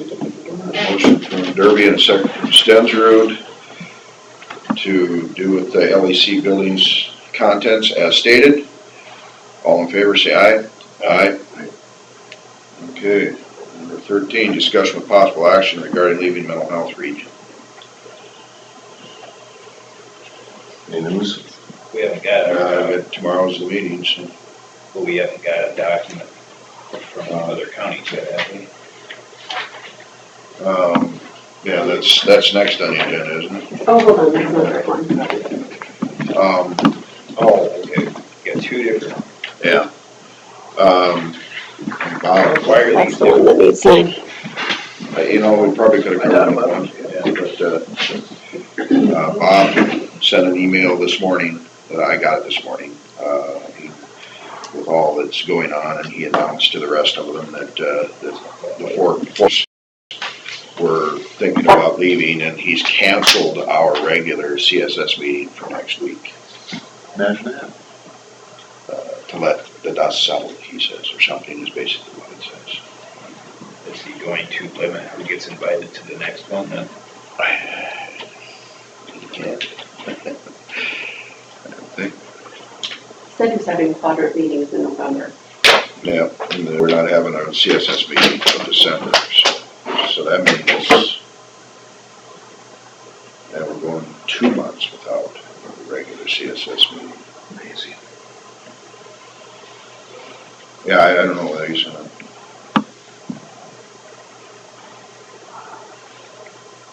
Motion from Derby and a second from Stensrud to do with the LEC building's contents as stated. All in favor, say aye. Aye. Okay. Number 13, discussion with possible action regarding leaving mental health region. Any news? We haven't got But tomorrow's the meeting, so. we haven't got a document from other counties yet, have we? Yeah, that's next on the agenda, isn't it? Oh, hold on, that's not the right one. Oh, okay, we got 2 different. Yeah. Bob, Why are That's these the one that needs signed. we probably could have covered one, but, Bob sent an email this morning, that I got it this morning, with all that's going on, and he announced to the rest of them that, the 4 were thinking about leaving, and he's canceled our regular CSS meeting for next week, Imagine that. to let the dust settle, he says, or something is basically what it says. Is he going to limit who gets invited to the next one then? He can't. I don't think. Said he was having quadrant meetings in November. Yeah, and we're not having a CSS meeting until December, so that means, that we're going 2 months without a regular CSS meeting. Amazing. Yeah, I don't know what he's gonna.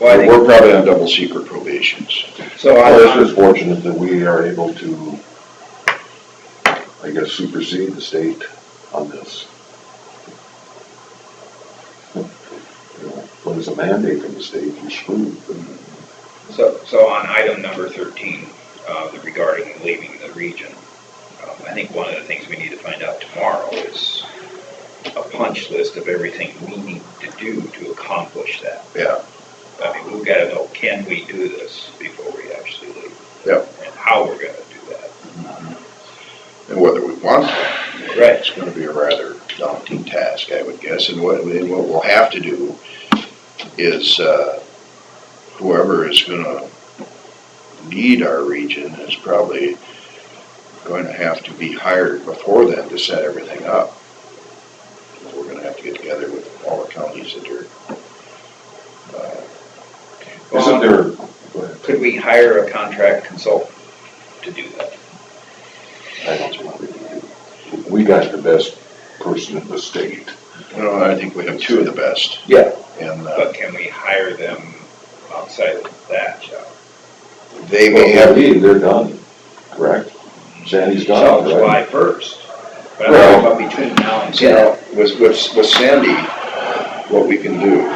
Well, I think, We're probably on double secret probations. so Well, I, this is fortunate that we are able to, I guess, supersede the state on this. You know, when there's a mandate from the state, you're screwed. so on item number 13, regarding leaving the region, I think one of the things we need to find out tomorrow is a punch list of everything we need to do to accomplish that. Yeah. I mean, we've gotta know, can we do this before we actually leave? Yep. And how we're gonna do that. And whether we want to, Right. it's gonna be a rather daunting task, I would guess, and what we'll have to do is, whoever is gonna lead our region is probably going to have to be hired before then to set everything up. We're gonna have to get together with all the counties that are, Isn't there, go ahead. Could we hire a contract consultant to do that? I don't think we do. We got the best person in the state. well, I think we have two of the best, Yeah. and, But can we hire them outside of that job? they may have, They're done, correct? Sandy's So done, right? July 1st. But I'm Well- talking about between now and you then. know, with Sandy, what we can do,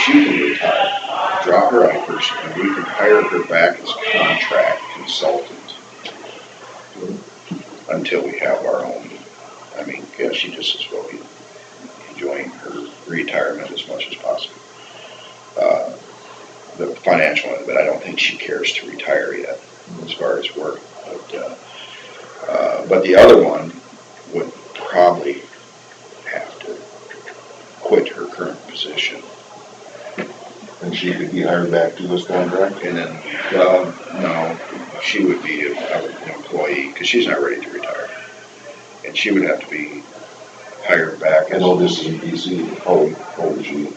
she can retire, drop her IFRS, and we can hire her back as a contract consultant until we have our own. I mean, yeah, she just as well be enjoying her retirement as much as possible. The financial end, but I don't think she cares to retire yet as far as work. But the other one would probably have to quit her current position. And she could be hired back to this contract? And then, well, no, she would be an employee, because she's not ready to retire. And she would have to be hired back I as, know this is in BC, how old is she?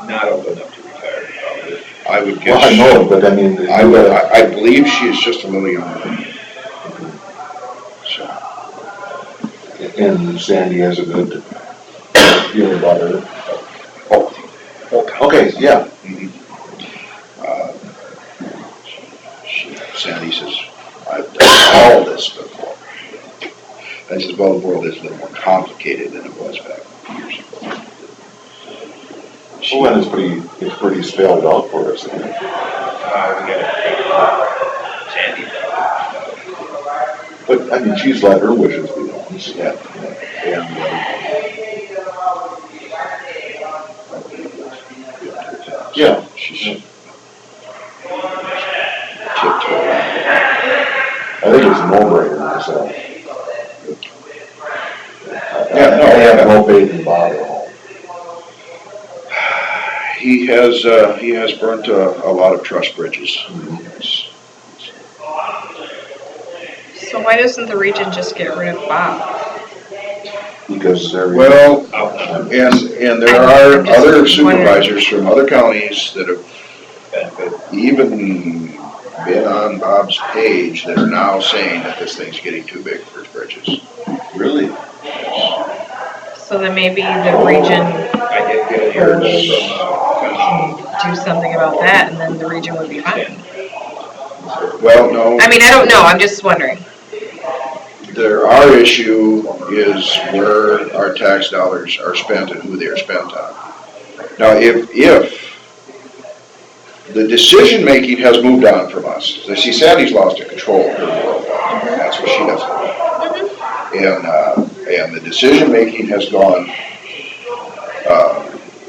Not old enough to retire, probably. I would Well, I guess, know, but I mean, I believe she is just a little younger. So, and Sandy has a good feeling about her. oh, Okay, yeah. mhm. Sandy says, I've done all this before. I says, well, the world is a little more complicated than it was back years ago. Well, and it's pretty spelled out for us, isn't it? We gotta Sandy But, I mean, she's let her wishes be known. Yeah. And, Yeah. she's tiptoe around. I think it's a no-brainer myself. Yeah, no, I have yeah. no faith in Bob at all. He has burnt a lot of trust bridges. It's- So why doesn't the region just get rid of Bob? Because they're. Well, and there are I'm just other wondering. supervisors from other counties that have even been on Bob's page that are now saying that this thing's getting too big for his bridges. Really? So then maybe the region I did get a heard from, do something about that, and then the region would be fine. Well, no, I mean, I don't know, I'm just wondering. our issue is where our tax dollars are spent and who they are spent on. Now, if the decision-making has moved on from us, see, Sandy's lost control of her world. That's what she does. And the decision-making has gone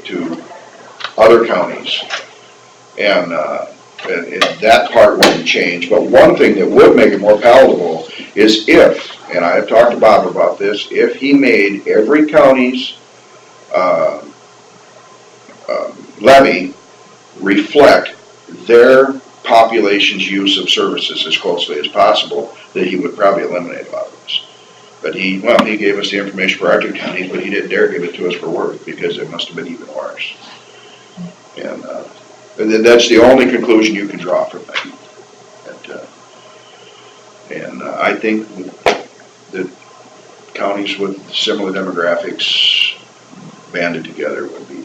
to other counties. And that part wouldn't change. But one thing that would make it more palatable is if, and I have talked to Bob about this, if he made every county's levy reflect their population's use of services as closely as possible, that he would probably eliminate a lot of this. But he gave us the information for our two counties, but he didn't dare give it to us for Worth, because it must have been even worse. And then that's the only conclusion you can draw from that. I think that counties with similar demographics banded together would be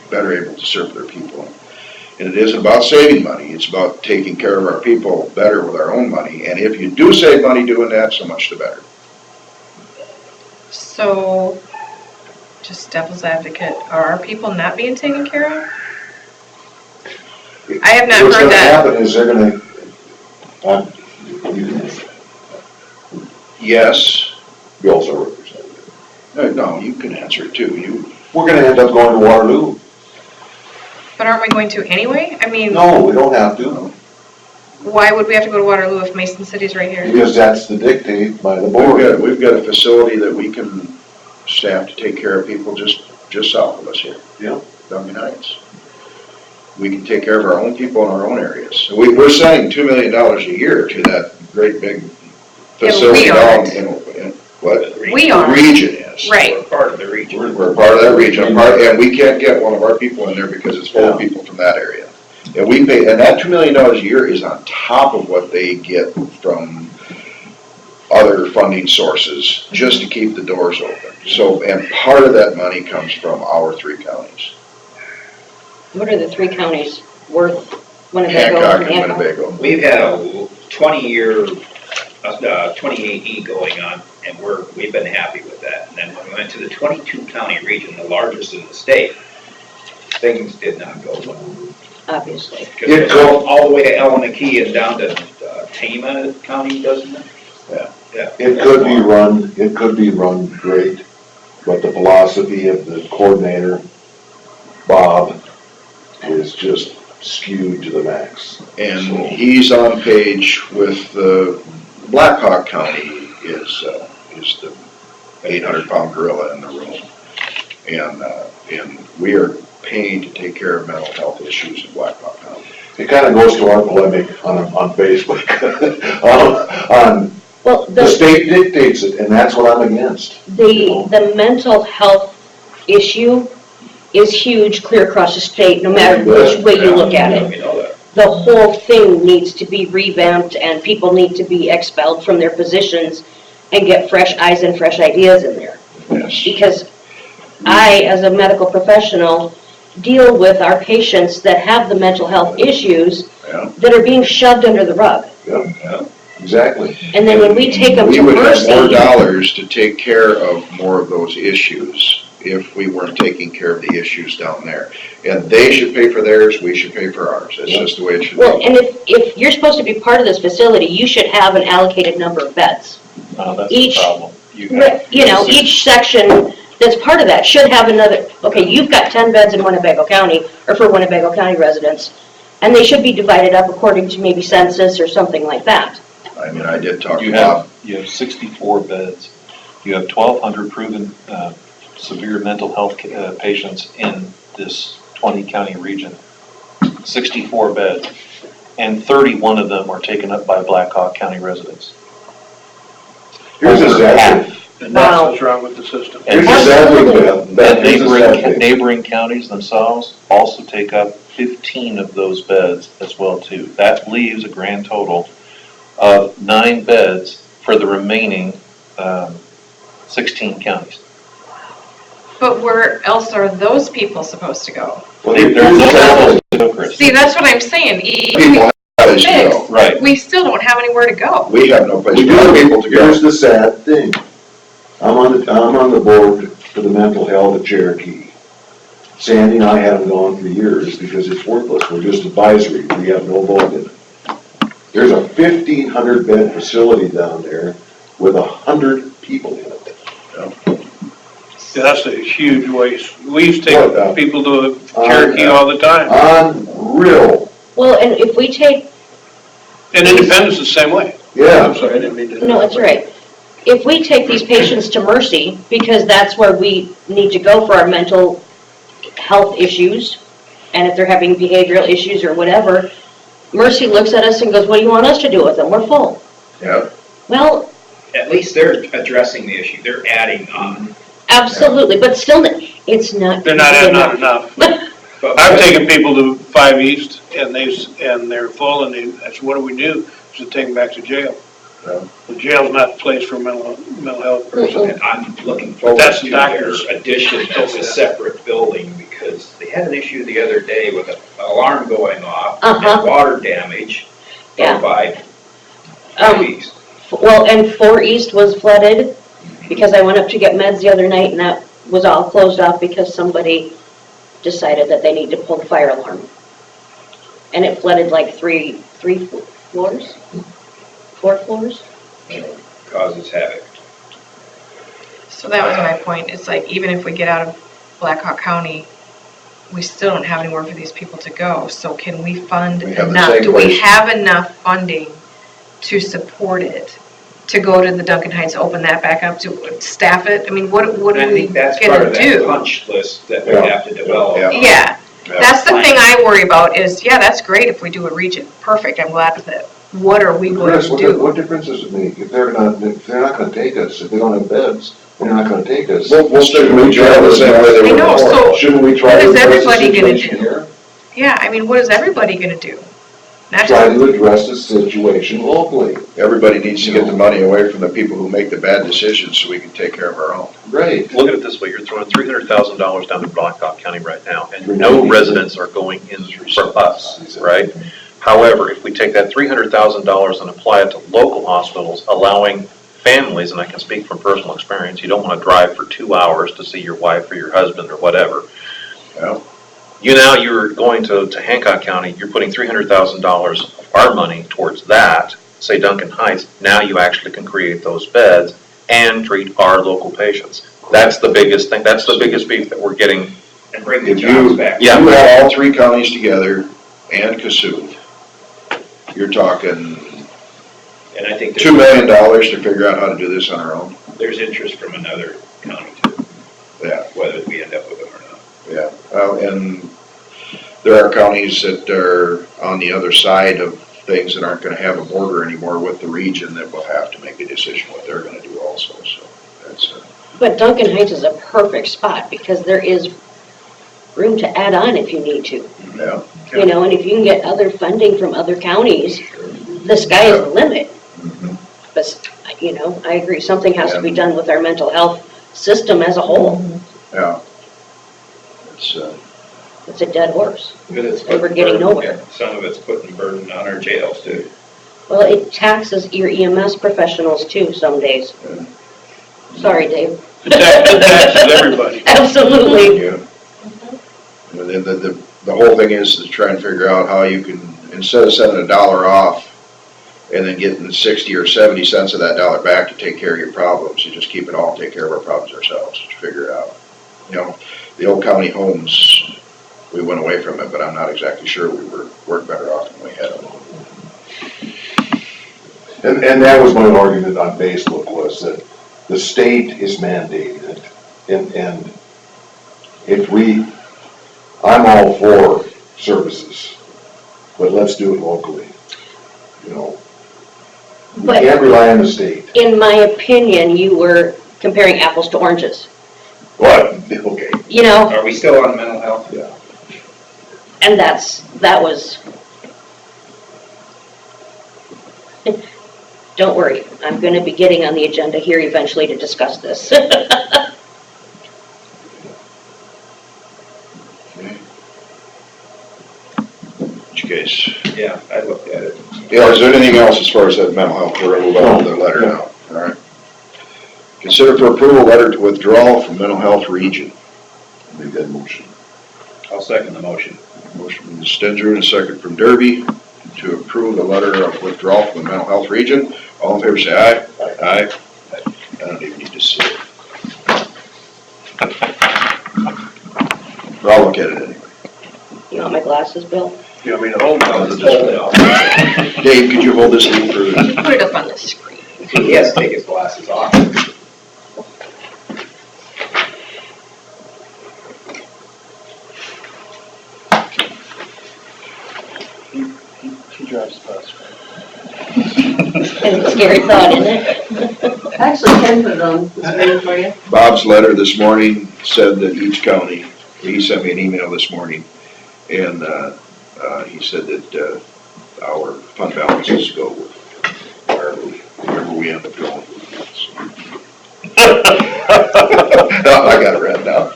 better able to serve their people. And it isn't about saving money, it's about taking care of our people better with our own money. And if you do save money doing that, so much the better. So, just devil's advocate, are our people not being taken care of? I have not What's heard gonna that. happen is they're gonna, you can Yes, be also represented. No, you can answer it too. We're gonna end up going to Waterloo. But aren't we going to anyway? I mean, No, we don't have to, why would we have to go to Waterloo if Mason City's right here? because that's the dictate by the board. We've got a facility that we can staff to take care of people just south of us here. Yeah. Duncan Heights. We can take care of our own people in our own areas. So we're sending $2 million a year to that great big facility down in what? We The are. region is. Right. We're part of the region. We're part of that region, and we can't get one of our people in there because it's full of people from that area. And we pay, and that $2 million a year is on top of what they get from other funding sources, just to keep the doors open. So, and part of that money comes from our 3 counties, What are the 3 counties worth? Winnebago Hancock and and Hancock? Winnebago. We've had a 20-year, 28E going on, and we've been happy with that. And then when we went to the 22-county region, the largest in the state, things did not go well. Obviously. Because it goes all the way to Ellenakee and down to Tama County, doesn't it? Yeah. Yeah. It could be run great, but the philosophy of the coordinator, Bob, is just skewed to the max. And he's on page with the Blackhawk County is the 800-pound gorilla in the room. And we are paying to take care of mental health issues in Blackhawk County. It kind of goes to our polemic on Facebook. Well, The state dictates it, and that's what I'm against. the mental health issue is huge clear across the state, no matter which way you look at it. We know that. The whole thing needs to be revamped and people need to be expelled from their positions and get fresh eyes and fresh ideas in there. Yes. Because I, as a medical professional, deal with our patients that have the mental health issues Yeah. that are being shoved under the rug. Yeah, exactly. And then when we take them We to would have more Mercy, dollars to take care of more of those issues if we weren't taking care of the issues down there. And they should pay for theirs, we should pay for ours. It's just the way it should well, be. and if you're supposed to be part of this facility, you should have an allocated number of beds. That's the Each- problem. You know, each section that's part of that should have another, okay, you've got 10 beds in Winnebago County, or for Winnebago County residents, and they should be divided up according to maybe census or something like that. I mean, I did talk to You Bob. have 64 beds. You have 1,200 proven severe mental health patients in this 20-county region. 64 beds. And 31 of them are taken up by Blackhawk County residents. Here's a Over sad half. thing. And that's what's wrong with the system. Here's a sad thing, Beth. And Here's a sad thing. neighboring counties themselves also take up 15 of those beds as well too. That leaves a grand total of 9 beds for the remaining 16 counties. But where else are those people supposed to go? Well, They're here's the sad thing. Chris. See, that's what I'm saying. Even People have a place to fixed, go. Right. we still don't have anywhere to go. We have no place We for do. people to go. Here's the sad thing. I'm on the board for the mental health of Cherokee. Sandy and I haven't gone for years because it's worthless. We're just advisory. We have no vote in it. There's a 1,500 bed facility down there with 100 people in it. Yeah, that's a huge waste. We used to What, take people to Cherokee all the time. Unreal. Well, and if we take, And Independence the same way. Yeah. I'm sorry, I didn't mean to. no, that's right. If we take these patients to Mercy, because that's where we need to go for our mental health issues, and if they're having behavioral issues or whatever, Mercy looks at us and goes, what do you want us to do with them? We're full. Yeah. Well, At least they're addressing the issue. They're adding on. absolutely, but still, it's not. They're not enough. But I've taken people to 5 East and they're full and that's what do we do? Is to take them back to jail. Yeah. The jail's not a place for mental health person. And I'm looking forward That's to the their doctors. addition as a separate building because they had an issue the other day with an alarm going off and water damage Yeah. by Um, East. Well, and 4 East was flooded, because I went up to get meds the other night, and that was all closed off because somebody decided that they need to pull the fire alarm. And it flooded like three floors? 4 floors? Causes havoc. So that was my point. It's like, even if we get out of Blackhawk County, we still don't have anywhere for these people to go. So can we fund We have the enough? same Do we place. have enough funding to support it? To go to the Duncan Heights, open that back up, to staff it? I mean, what And are I we think that's part gonna of that do? punch list that we Yeah. have to develop. Yeah. Yeah, Yeah. that's the thing I worry about is, yeah, that's great if we do a region. Perfect, I'm glad with it. What are we going Chris, to what do? difference does it make? If they're not gonna take us, if they don't have beds, they're not gonna take us. We'll still reach out the same way they I were know, before. so Shouldn't we try what to is address the everybody gonna situation do? here? Yeah, I mean, what is everybody gonna do? Not Try just, to address the situation locally. Everybody needs to get the money away from the people who make the bad decisions so we can take care of our own. Right. Look at it this way, you're throwing $300,000 down to Blackhawk County right now, and no residents are going in from us, right? However, if we take that $300,000 and apply it to local hospitals, allowing families, and I can speak from personal experience, you don't want to drive for 2 hours to see your wife or your husband or whatever. Yeah. You're going to Hancock County, you're putting $300,000 of our money towards that, say Duncan Heights, now you actually can create those beds and treat our local patients. That's the biggest thing, that's the biggest beef that we're getting. And bring the If jobs you, back. you have all three counties together and Cassuth, you're talking And I think $2 million to figure out how to do this on our own. there's interest from another county too, Yeah, whether we end up with them or not. yeah. And there are counties that are on the other side of things that aren't gonna have a border anymore with the region that will have to make a decision what they're gonna do also, so that's, But Duncan Heights is a perfect spot because there is room to add on if you need to. yeah. You know, and if you can get other funding from other counties, the sky is the limit. Mhm. But, you know, I agree, something has to be done with our mental health system as a whole. Yeah. It's, It's a dead horse. But it's And we're putting getting burden- nowhere. Some of it's putting burden on our jails too. Well, it taxes your EMS professionals too some days. Sorry, Dave. It taxes everybody. Absolutely. yeah. And then the whole thing is to try and figure out how you can, instead of sending $1 off and then getting 60 or 70 cents of that dollar back to take care of your problems, you just keep it all and take care of our problems ourselves, to figure it out. You know, the old county homes, we went away from it, but I'm not exactly sure we're better off than we had them. And that was my argument on Facebook, was that the state is mandating it. And if I'm all for services, but let's do it locally, you know. We But- can't rely on the state. In my opinion, you were comparing apples to oranges. What? Okay. You know, Are we still on mental health? Yeah. and that was. Don't worry, I'm gonna be getting on the agenda here eventually to discuss this. Which case, Yeah, I looked at it. yeah, is there anything else as far as that mental health, we're gonna move on to the letter now, all right? Consider for approval letter to withdrawal from mental health region. Make that motion. I'll second the motion. Motion from Stenger and a second from Derby to approve the letter of withdrawal from the mental health region. All in favor say aye. Aye. I don't even need to see it. But I'll look at it anyway. You want my glasses, Bill? You want me to hold I'll it? just hold it off. Dave, could you hold this thing for, put it up on the screen. He has to take his glasses off. He drives the bus. It's a scary thought, isn't it? Actually, Ken put it on the screen for you. Bob's letter this morning said that each county, he sent me an email this morning, and, he said that, our fund balances go with wherever we end up going. I got it read now.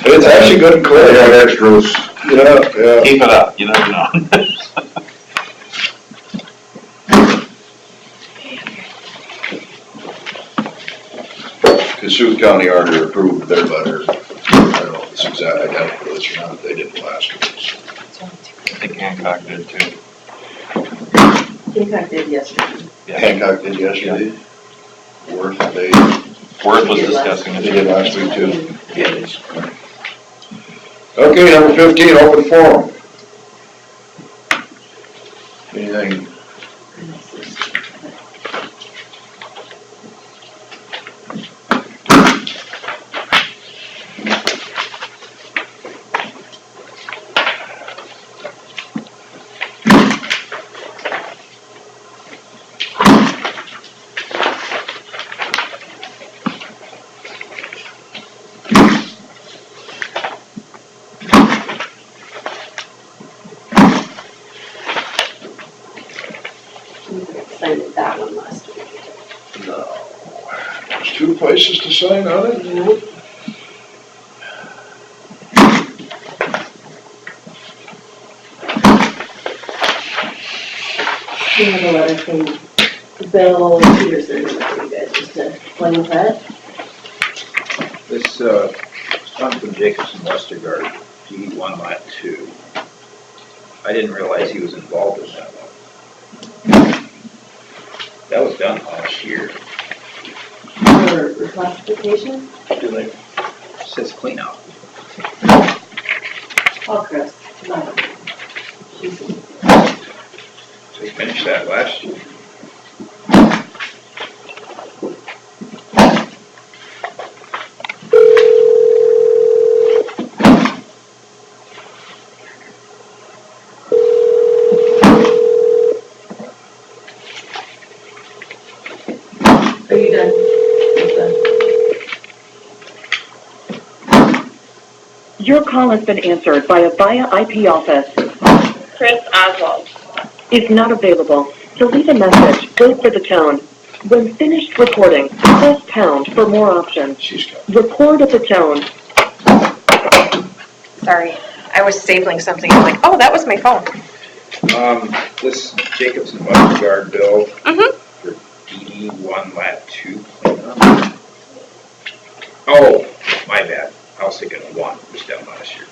It's actually good and They clear. have extras. Yeah. Keep it up, you never know. Cassuth County already approved their letter. I don't know if it's exactly identical to this or not, they did last week. I think Hancock did too. Hancock did yesterday. Hancock did yesterday. Worth, they Worth was discussing They it. did last week too. Okay, number 15, open forum. Anything? Signed that one last week. No. There's 2 places to sign on it? Nope. We have a letter from Bill Peterson for you guys, just to one cut. This, comes from Jacobson Westergaard, G1 Lot 2. I didn't realize he was involved in that one. That was done last year. For reclassification. It says clean out. Call Chris. No. She's So he finished that last year. Are you done? I'm done. Your call has been answered by a via IP office. Chris Oswald is not available. To leave a message, wait for the tone. When finished recording, press pound for more options. She's got. Record at the tone. Sorry, I was stapling something, I'm like, oh, that was my phone. This Jacobson Westergaard bill Mm-hmm. for DD1 Lat 2 cleanup. Oh, my bad. I was thinking 1 was done last year.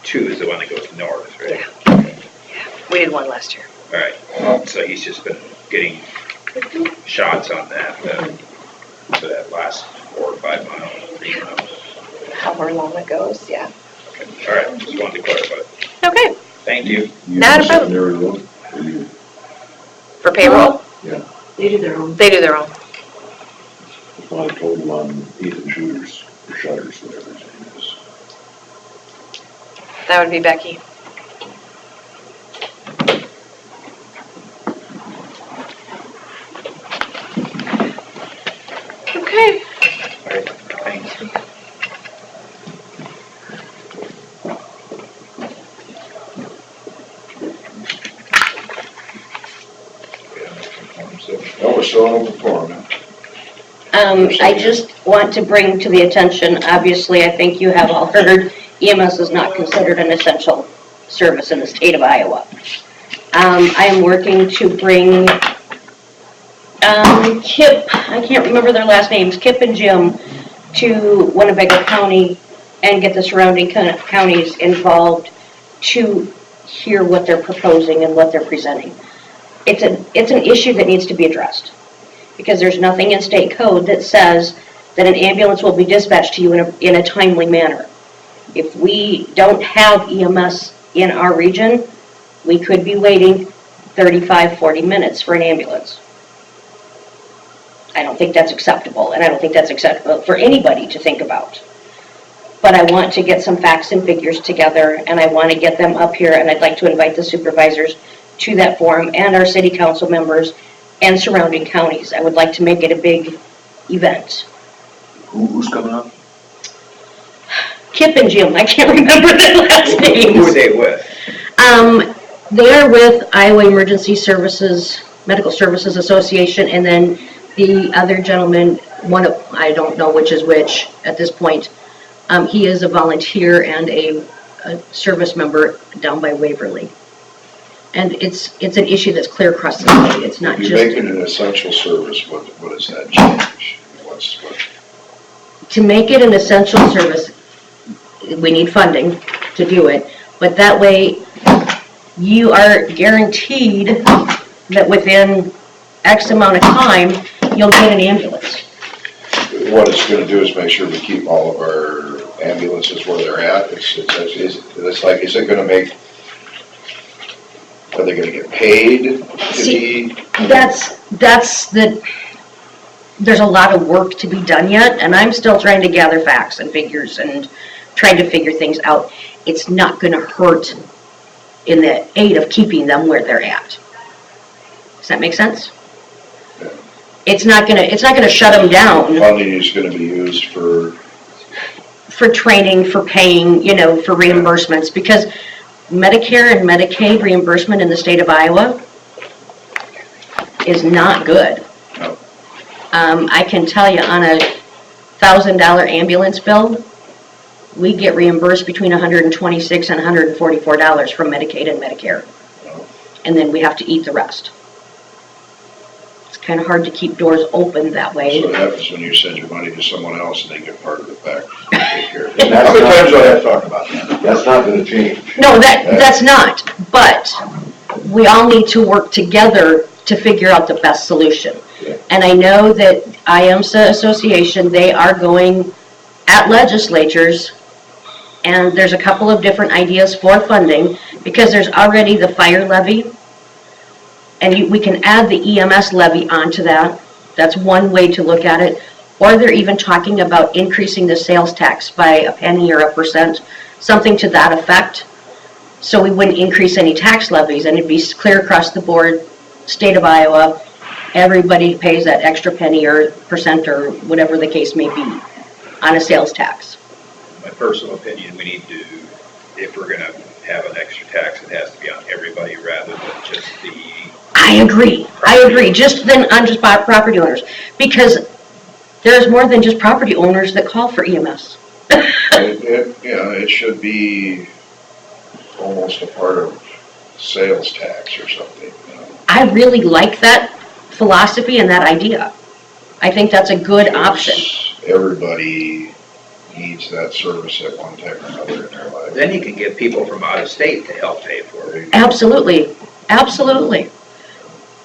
2 is the one that goes north, right? We did one last year. All right, so he's just been getting shots on that, for that last 4 or 5 miles, 3 miles. However long it goes, yeah. Okay. All right, just wanted to clarify. Okay, Thank you. Not a problem. Secondary road, or you- for payroll, They do their own. they do their own. it's not a total on Ethan shooters, or shutters, whatever his name is. That would be Becky. Okay. All right, thanks. Oh, we're still on open forum. I just want to bring to the attention, obviously, I think you have all heard, EMS is not considered an essential service in the state of Iowa. I am working to bring Kip, I can't remember their last names, Kip and Jim, to Winnebago County and get the surrounding counties involved to hear what they're proposing and what they're presenting. It's an issue that needs to be addressed, because there's nothing in state code that says that an ambulance will be dispatched to you in a timely manner. If we don't have EMS in our region, we could be waiting 35, 40 minutes for an ambulance. I don't think that's acceptable, and I don't think that's acceptable for anybody to think about. But I want to get some facts and figures together, and I want to get them up here, and I'd like to invite the supervisors to that forum, and our city council members, and surrounding counties. I would like to make it a big event. Who's coming up? Kip and Jim, I can't remember their last names. Who are they with? They are with Iowa Emergency Services, Medical Services Association, and then the other gentleman, I don't know which is which at this point. He is a volunteer and a service member down by Waverly. And it's an issue that's clear across the state. It's not You just. make it an essential service, what does that change? What? To make it an essential service, we need funding to do it, but that way you are guaranteed that within X amount of time, you'll get an ambulance. what it's gonna do is make sure we keep all of our ambulances where they're at. It's like, is it gonna make, are they gonna get paid to See, be? there's a lot of work to be done yet, and I'm still trying to gather facts and figures and trying to figure things out. It's not gonna hurt in the aid of keeping them where they're at. Does that make sense? It's not gonna shut them down Funding is gonna be used for, training, for paying, for reimbursements, because Medicare and Medicaid reimbursement in the state of Iowa is not good. No. I can tell you on a $1,000 ambulance bill, we get reimbursed between $126 and $144 from Medicaid and Medicare. And then we have to eat the rest. It's kind of hard to keep doors open that way. so what happens when you send your money to someone else and they get part of it back? Take care of it. And that's How many not- times do I have to talk about that? That's not gonna change. No, that's not, but we all need to work together to figure out the best solution. Yeah. And I know that IAMSA Association, they are going at legislatures, and there's a couple of different ideas for funding, because there's already the fire levy, and we can add the EMS levy onto that. That's one way to look at it. Or they're even talking about increasing the sales tax by a penny or 1%, something to that effect. So we wouldn't increase any tax levies, and it'd be clear across the board, state of Iowa, everybody pays that extra penny or percent or whatever the case may be on a sales tax. My personal opinion, we need to, if we're gonna have an extra tax, it has to be on everybody rather than just the. I agree, just by property owners, because there's more than just property owners that call for EMS. It should be almost a part of sales tax or something, I really like that philosophy and that idea. I think that's a good option. Everybody needs that service at one time or another in their life. Then you can get people from out of state to help pay for it. Absolutely.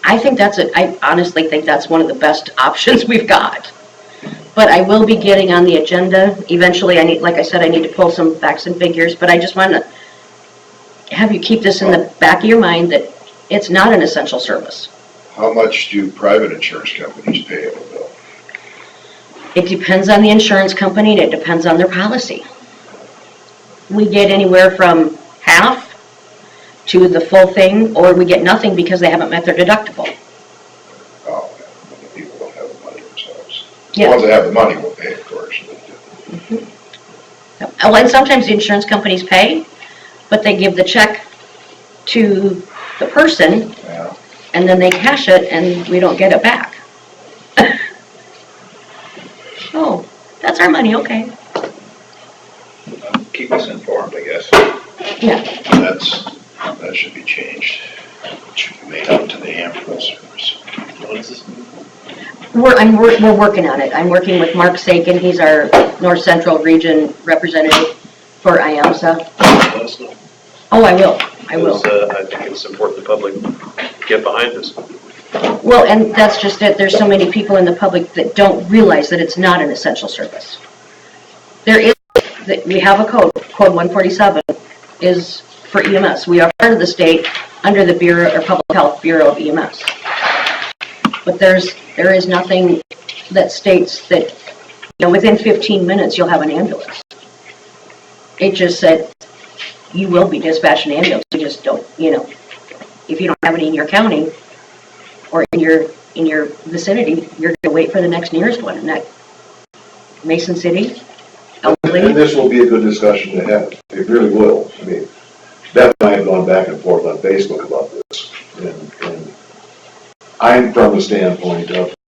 I honestly think that's one of the best options we've got. But I will be getting on the agenda. Eventually, like I said, I need to pull some facts and figures, but I just want to have you keep this in the back of your mind that it's not an essential service. How much do private insurance companies pay on a bill? It depends on the insurance company, and it depends on their policy. We get anywhere from half to the full thing, or we get nothing because they haven't met their deductible. Oh, the people don't have the money themselves. The Yeah. ones that have the money will pay, of course. Oh, and sometimes the insurance companies pay, but they give the check to the person, Yeah. and then they cash it, and we don't get it back. Oh, that's our money, okay. Keep us informed, I guess. Yeah, That should be changed. It should be made up to the ambulance service. What is this? we're working on it. I'm working with Mark Sagan, he's our North Central Region representative for IAMSA. Let us know. Oh, I will. I think it's important the public get behind this. Well, and that's just it, there's so many people in the public that don't realize that it's not an essential service. We have a code 147 is for EMS. We are part of the state under the Bureau, or Public Health Bureau of EMS. But there is nothing that states that, within 15 minutes you'll have an ambulance. It just said, you will be dispatched an ambulance, you just don't, if you don't have any in your county, or in your vicinity, you're gonna wait for the next nearest one, and that Mason City, And Elderly. this will be a good discussion to have. It really will. I mean, Beth and I have gone back and forth on Facebook about this. And I'm from the standpoint of